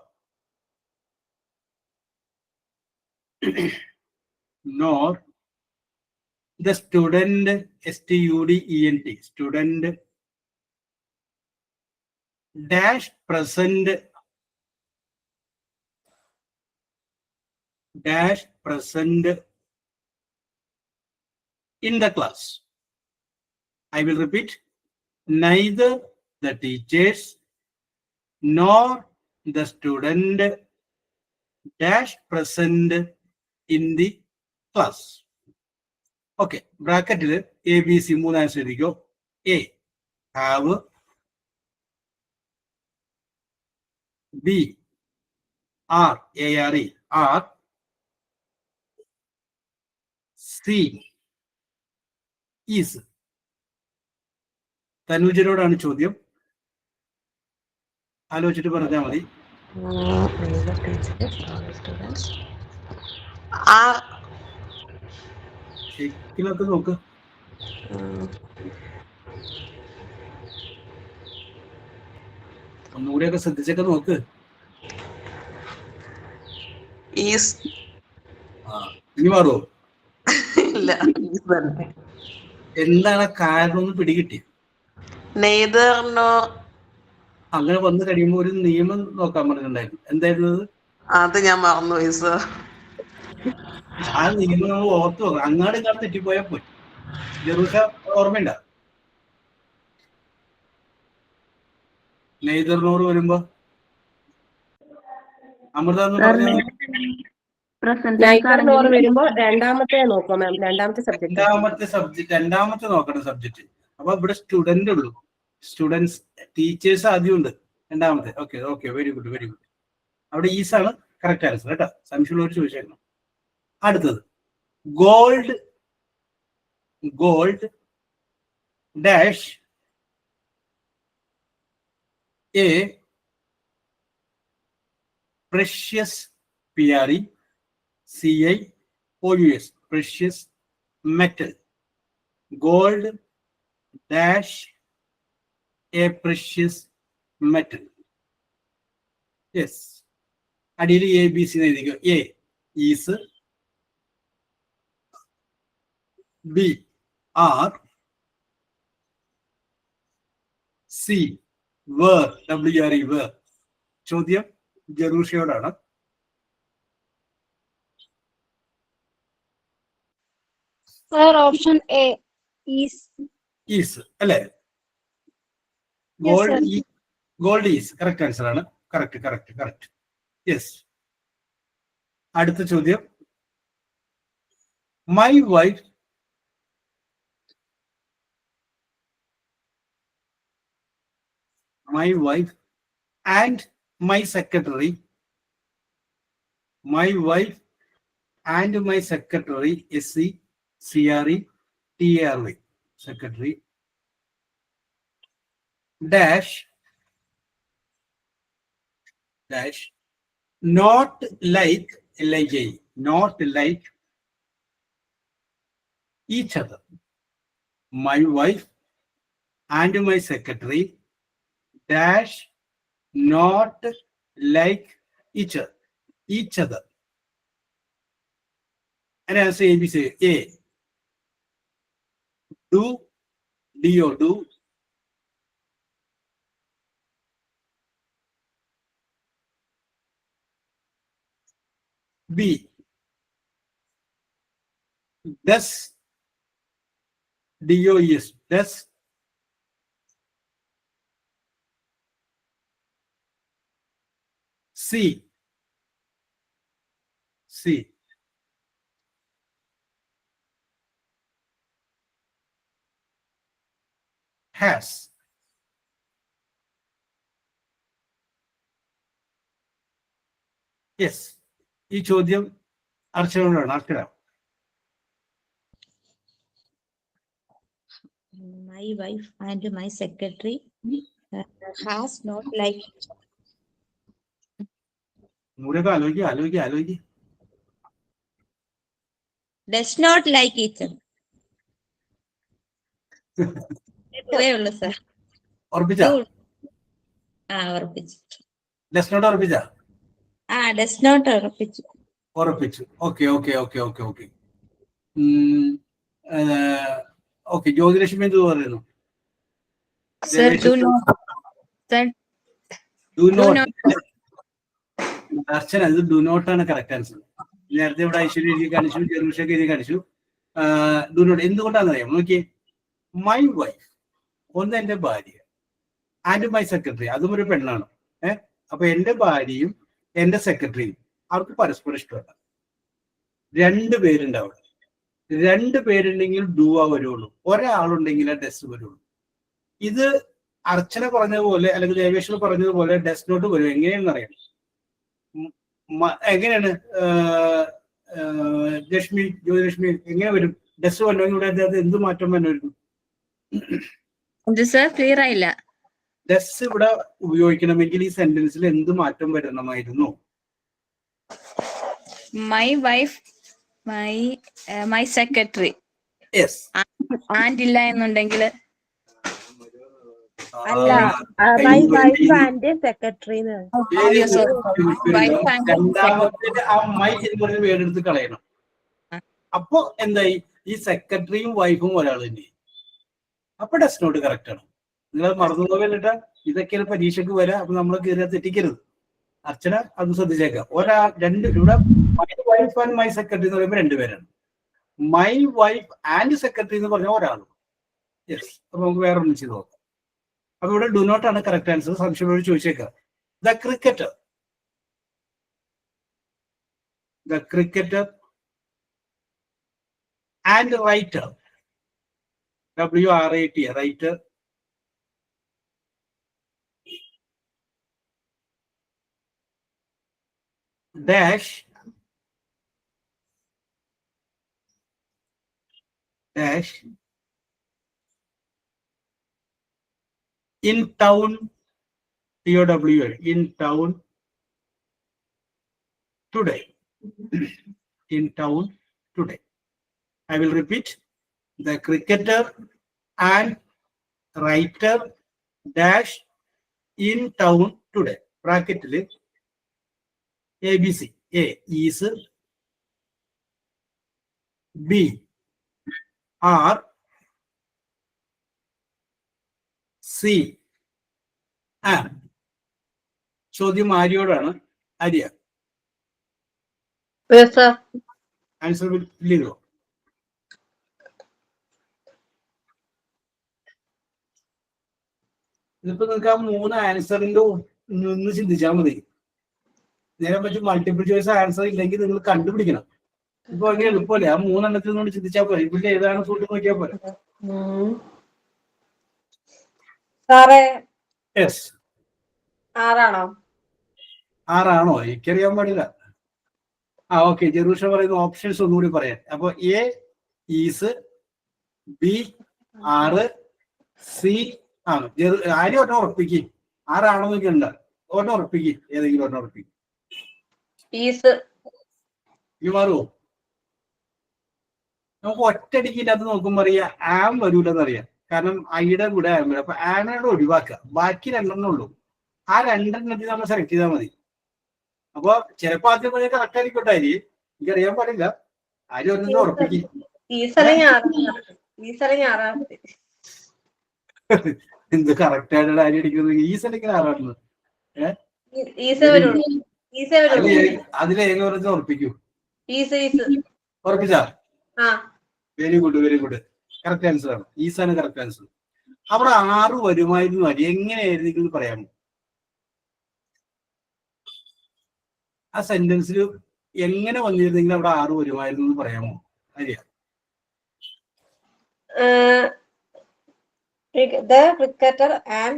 nor the student, STUDENT student dash present in the class. I will repeat, neither the teachers nor the student dash present in the class. Okay, ബ്രാക്കറ്റിൽ ABC 3 ആൻസർ എഴുതിക്കോ. A have, B are, are, C is. തനുജനോടാണ് ചോദ്യം, ആലോചിച്ചിട്ട് പറഞ്ഞാൽ മതി. ശരിക്കും നോക്ക്. ഒന്നുകൂടിയൊക്കെ ശ്രദ്ധിച്ചൊക്കെ നോക്ക്. ഇനി മാറുമോ? എന്താണ് കാരണം ഒന്ന് പിടികിട്ടി? അങ്ങനെ വന്നു കഴിയുമ്പോ ഒരു നിയമം നോക്കാൻ പറഞ്ഞിട്ടുണ്ടായിരുന്നു. എന്തായിരുന്നു അത്? ഞാൻ മറന്നുപോയി സർ. ആ നിയമം നമ്മൾ ഓർത്തു നോക്കാം. അങ്ങാട് ഇങ്ങാട് തെറ്റിപ്പോയാൽ പോയി. ജെറൂസ ഓർമ്മയുണ്ട? നെയ്തറിനോട് വരുമ്പോ അമൃത വരുമ്പോ രണ്ടാമത്തെ നോക്കാം മാം. രണ്ടാമത്തെ നോക്കണം സബ്ജക്ട്. അപ്പൊ ഇവിടെ സ്റ്റുഡന്റ് ഉള്ളൂ. സ്റ്റുഡൻസ്, ടീച്ചേഴ്സ് ആദ്യം ഉണ്ട് രണ്ടാമത്തെ. Okay okay, very good very good. അവിടെ ഈസ് ആണ് കറക്റ്റ് ആൻസർ കേട്ടോ. സംശയമുള്ളവർ ചോദിച്ചേക്കണം. അടുത്തത് gold gold dash a precious PRECIOUS precious metal. Gold dash a precious metal. Yes. Ideally A, B, C. A is B R C were WRE were. ചോദ്യം ജെറൂഷയോടാണ്. Sir, option A is. Is അല്ലേ? Yes, sir. Gold is correct answer ആണ്. കറക്റ്റ്. യെസ്. അടുത്ത ചോദ്യം. My wife and my secretary. My wife and my secretary SECRETARY secretary dash not like each other. My wife and my secretary dash not like each other. And I say ABC. A do B does does C has. Yes. ഈ ചോദ്യം അർച്ചനോടാണ്. അർച്ചന. My wife and my secretary has not like each other. ആലോചിക്കുക. Does not like each other. ഇത്രയേ ഉള്ളൂ സർ. ഉറപ്പിച്ച? ഉറപ്പിച്ചു. ഡസ് നോട്ട് ഉറപ്പിച്ച? ഡസ് നോട്ട് ഉറപ്പിച്ചു. ഓക്കെ. ഓക്കെ. ജ്യോതിലക്ഷ്മി എന്ത് പറയുന്നു? അർച്ചന, ഇത് ഡു നോട്ട് ആണ് കറക്റ്റ് ആൻസർ. നേരത്തെ ഇവിടെ ഐശ്വര്യ എഴുതി കാണിച്ചു, ജെറൂഷൊക്കെ എഴുതി കാണിച്ചു. ഡു നോട്ട് എന്തുകൊണ്ടാണെന്ന് അറിയാം. നോക്കിയേ, മൈ വൈഫ് ഒന്ന് എന്റെ ഭാര്യ ആൻഡ് മൈ സെക്രട്ടറി, അതും ഒരു പെണ്ണാണ്. അപ്പൊ എന്റെ ഭാര്യയും എന്റെ സെക്രട്ടറിയും അവർക്ക് പരസ്പരം ഇഷ്ടമല്ല. 2 പേരുണ്ട് അവിടെ. 2 പേരുണ്ടെങ്കിൽ ഡു വരുള്ളൂ, ഒരാളുണ്ടെങ്കിൽ ഡെസ് വരുള്ളൂ. ഇത് അർച്ചന പറഞ്ഞതുപോലെ അല്ലെങ്കിൽ ദേവേശ്വർ പറഞ്ഞതുപോലെ ഡെസ് നോട്ട് വരും. എങ്ങനെയാണെന്ന് അറിയാം. എങ്ങനെയാണ് ജ്യോതിലക്ഷ്മി എങ്ങനെ വരും? ഡെസ് വരണമെങ്കിൽ ഇവിടെ എന്ത് മാറ്റം വരണമായിരുന്നു? ക്ലിയർ ആയില്ല. ഡെസ് ഇവിടെ ഉപയോഗിക്കണമെങ്കിൽ ഈ സെന്റൻസിൽ എന്ത് മാറ്റം വരണമായിരുന്നു? My wife my secretary and ഇല്ല എന്നുണ്ടെങ്കിൽ മൈ വൈഫ് ആൻഡ് സെക്രട്ടറി. രണ്ടാമത്തെ ആ മൈ എന്ന് പറഞ്ഞ വേർഡെടുത്ത് കളയണം. അപ്പൊ എന്തായി? ഈ സെക്രട്ടറിയും വൈഫും ഒരാൾ തന്നെ. അപ്പൊ ഡസ് നോട്ട് കറക്റ്റ് ആണ്. നിങ്ങൾ മറന്നു പോകല്ലിട്ടാ, ഇതൊക്കെയാണ് പരീക്ഷയ്ക്ക് വരാം. അപ്പൊ നമ്മൾ കയറിയാൽ തെറ്റിക്കരുത്. അർച്ചന അത് ശ്രദ്ധിച്ചേക്കാം. ഇവിടെ my wife and my secretary എന്ന് പറയുമ്പോൾ 2 പേരാണ്. മൈ വൈഫ് ആൻഡ് സെക്രട്ടറി എന്ന് പറഞ്ഞാൽ ഒരാളും. യെസ്. അപ്പൊ നമുക്ക് വേറെ ഒന്നും ചെയ്ത് നോക്കാം. അപ്പൊ ഇവിടെ ഡു നോട്ട് ആണ് കറക്റ്റ് ആൻസർ. സംശയം ചോദിച്ചേക്കാം. The cricketer and writer, WRIT writer, dash dash in town TOWN in town today. In town today. I will repeat. The cricketer and writer dash in town today. Bracket ABC. A is B R C am. ചോദ്യം ആര്യോടാണ്? ആര്യ. Answer willow. ഇതിപ്പോ നിങ്ങൾക്ക് ആ 3 ആൻസറിന്റെ ഒന്ന് ചിന്തിച്ചാൽ മതി. നേരെ പറ്റി മൾട്ടിപ്പിൾ ചോയ്സ് ആൻസർ ഇല്ലെങ്കിൽ നിങ്ങൾ കണ്ടുപിടിക്കണം. ഇപ്പൊ അങ്ങനെ എളുപ്പമല്ലേ? ആ 3 എണ്ണത്തിൽ നിന്നോട് ചിന്തിച്ചാൽ പോലെ. ഇതിൽ ഏതാണ് സൂട്ട് നോക്കിയാൽ പോലെ. ആറാണോ? എനിക്കറിയാൻ പാടില്ല. ഓക്കെ, ജെറൂഷ പറയുന്ന ഓപ്ഷൻസ് ഒന്നുകൂടി പറയാൻ. അപ്പൊ എ ഈസ്, ബി 6, സി ആണ്. ആരും ഒരെണ്ണം ഉറപ്പിക്കും. ആറാണെന്നൊക്കെ ഉണ്ട്. ഒരെണ്ണം ഉറപ്പിക്കും. ഏതെങ്കിലും ഒരെണ്ണം ഉറപ്പിക്കും. മാറുമോ? നമുക്ക് ഒറ്റയടിക്ക് അത് നോക്കുമ്പോ അറിയാം ആം വരൂലെന്ന് അറിയാം. കാരണം ഐയുടെ കൂടെ ആം വരും. അപ്പൊ ആമിനോട് ഒഴിവാക്കുക. ബാക്കി 2 എണ്ണം ഉള്ളൂ. ആ 2 എണ്ണത്തിൽ നമ്മൾ സെലക്ട് ചെയ്താൽ മതി. അപ്പൊ ചിലപ്പോ ആദ്യം പറഞ്ഞ കറക്റ്റ് ആയിരിക്കട്ടെ. എനിക്കറിയാൻ പാടില്ല. ആരും ഒരെണ്ണം ഉറപ്പിക്കും. എന്ത് കറക്റ്റ് ആയിട്ട് ആരും അടിക്കുന്നത്? ഈ സ്ഥലത്തിന് ആറാണ്. അതിലേകം ഉറപ്പിക്കൂ. ഉറപ്പിച്ചാ? Very good, very good. Correct answer ആണ്. ഈസാണ് കറക്റ്റ് ആൻസർ. അവിടെ 6 വരുമായിരുന്നു. അരി എങ്ങനെയായിരുന്നു പറയാമോ? ആ സെന്റൻസിൽ എങ്ങനെ വന്നിരുന്നെങ്കിൽ അവിടെ 6 വരുമായിരുന്നു എന്ന് പറയാമോ? അരിയ. The cricketer and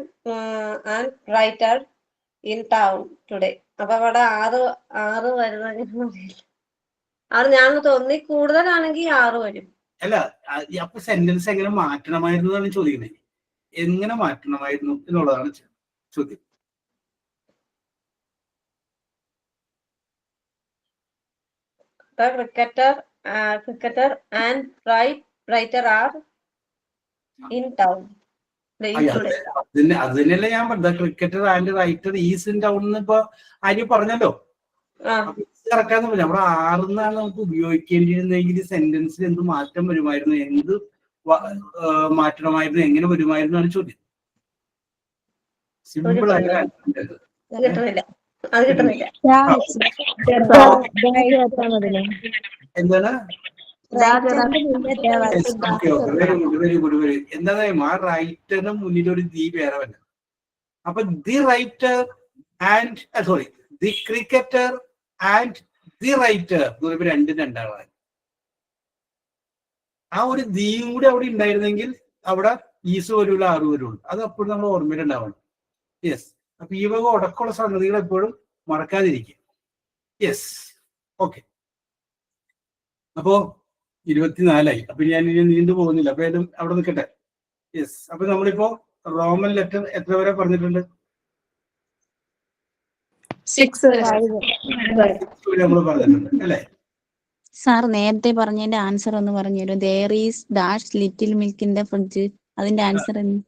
writer in town today. അപ്പൊ അവിടെ 6 വരുന്ന അത് ഞാൻ തോന്നി കൂടുതലാണെങ്കിൽ 6 വരും. അല്ല, അപ്പൊ സെന്റൻസ് എങ്ങനെ മാറ്റണമായിരുന്നു എന്നാണ് ചോദിക്കുന്നത്. എങ്ങനെ മാറ്റണമായിരുന്നു എന്നുള്ളതാണ് ചോദ്യം. The cricketer and writer are in town. അത് തന്നെയല്ലേ ഞാൻ പറഞ്ഞത്. Cricketer and writer is in town എന്ന് ഇപ്പൊ ആര്യ പറഞ്ഞല്ലോ. കറക്റ്റാന്ന് പറഞ്ഞു. അവിടെ 6 നമുക്ക് ഉപയോഗിക്കേണ്ടിയിരുന്നെങ്കിൽ സെന്റൻസിൽ എന്ത് മാറ്റം വരുമായിരുന്നു, എന്ത് മാറ്റണമായിരുന്നു, എങ്ങനെ വരുമായിരുന്നു ആണ് ചോദ്യം. സിമ്പിൾ ആയിട്ട് എന്താണ്? Very good. എന്താ ആ റൈറ്ററിന് മുന്നിൽ ഒരു ദി വേറെ വല്ല. അപ്പൊ the writer and sorry the cricketer and the writer 2 രണ്ടാളാണ്. ആ ഒരു ദിയും കൂടി അവിടെ ഉണ്ടായിരുന്നെങ്കിൽ അവിടെ ഈസ് വരൂല, 6 വരുള്ളൂ. അത് അപ്പോഴും നമ്മൾ ഓർമ്മയിലുണ്ടാവണം. യെസ്. അപ്പൊ ഈ വക ഉടക്കമുള്ള സംഗതികൾ എപ്പോഴും മറക്കാതിരിക്കും. Yes, okay. അപ്പോ 24 അപ്പൊ ഞാൻ ഇനി നീണ്ടു പോകുന്നില്ല. അപ്പൊ ഏതും അവിടെ നിൽക്കട്ടെ. യെസ്. അപ്പൊ നമ്മളിപ്പോ റോമൻ ലെറ്റർ എത്ര വരെ പറഞ്ഞിട്ടുണ്ട്? 6 നമ്മൾ പറഞ്ഞിട്ടുണ്ട് അല്ലെ? സാർ നേരത്തെ പറഞ്ഞതിന്റെ ആൻസർ ഒന്ന് പറഞ്ഞുതരും. there is dash little milk in the fridge. അതിന്റെ ആൻസർ എന്ന്?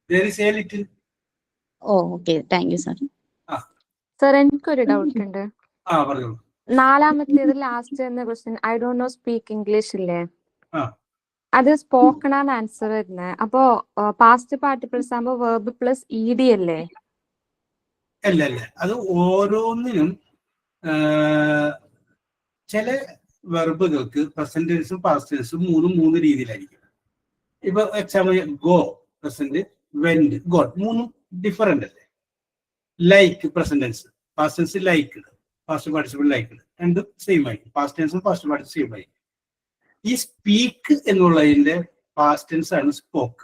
there is a little. Okay, thank you sir. Sir എനിക്കൊരു ഡൗട്ട് ഉണ്ട്. പറഞ്ഞോളൂ. 4-ാമത്തേത് ലാസ്റ്റ് എന്ന question I don't know speak English ഇല്ലേ? അത് സ്പോക്കൺ ആണ് ആൻസർ വരുന്നത്. അപ്പോ പാസ്റ്റ് പാർട്ടിക്കിൾസ് ആകുമ്പോ വെർബ് പ്ലസ് ED അല്ലേ? അല്ല, അത് ഓരോന്നിനും ചില വെർബുകൾക്ക് പ്രസന്റ് ടെൻസും പാസ്റ്റ് ടെൻസും 3 രീതിയിലായിരിക്കും. ഇപ്പൊ example go present, went, got 3 different അല്ലേ? Like present tense, past tense like, past participle like, രണ്ടും സെയിം ആയിരിക്കും. പാസ്റ്റ് ടെൻസും പാസ്റ്റ് പാർട്ടിസിപ്പിൾ സെയിം ആയിരിക്കും. ഈ സ്പീക്ക് എന്നുള്ളതിന്റെ പാസ്റ്റ് ടെൻസ് ആണ് സ്പോക്ക്.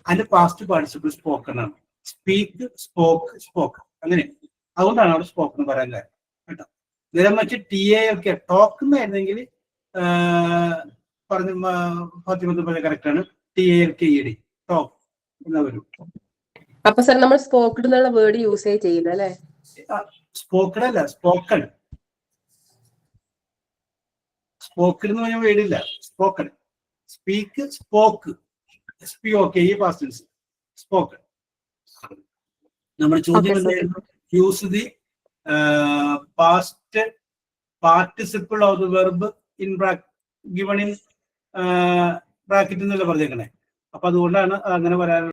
അതിന്റെ പാസ്റ്റ് പാർട്ടിസിപ്പിൾ സ്പോക്കൺ ആണ്. സ്പീക്ക്, സ്പോക്ക്, സ്പോക്ക്, അങ്ങനെ. അതുകൊണ്ടാണ് അവിടെ സ്പോക്ക് എന്ന് പറയാൻ കാര്യം കേട്ടോ. നേരെ മറിച്ച് TA ഒക്കെ ടോക്ക് എന്നായിരുന്നെങ്കിൽ പറഞ്ഞ ഫാത്തിമത്ത് പറഞ്ഞ കറക്റ്റ് ആണ്. TALKED ടോക്ക് എന്ന വരും. അപ്പൊ സാർ നമ്മൾ സ്പോക്കഡ് എന്നുള്ള വേർഡ് യൂസ് ചെയ്യില്ല അല്ലെ? സ്പോക്കഡ് അല്ല, സ്പോക്കൺ. സ്പോക്കഡ് എന്ന് പറഞ്ഞ വേർഡില്ല, സ്പോക്കൺ. സ്പീക്ക്, സ്പോക്ക്, SPOK ഈ പാസ്റ്റ് ടെൻസ്, സ്പോക്കൺ. നമ്മുടെ ചോദ്യം എന്തായിരുന്നു? Use the past participle of the verb in given in bracket എന്നല്ല പറഞ്ഞേക്കണേ. അപ്പൊ അതുകൊണ്ടാണ് അങ്ങനെ വരാൻ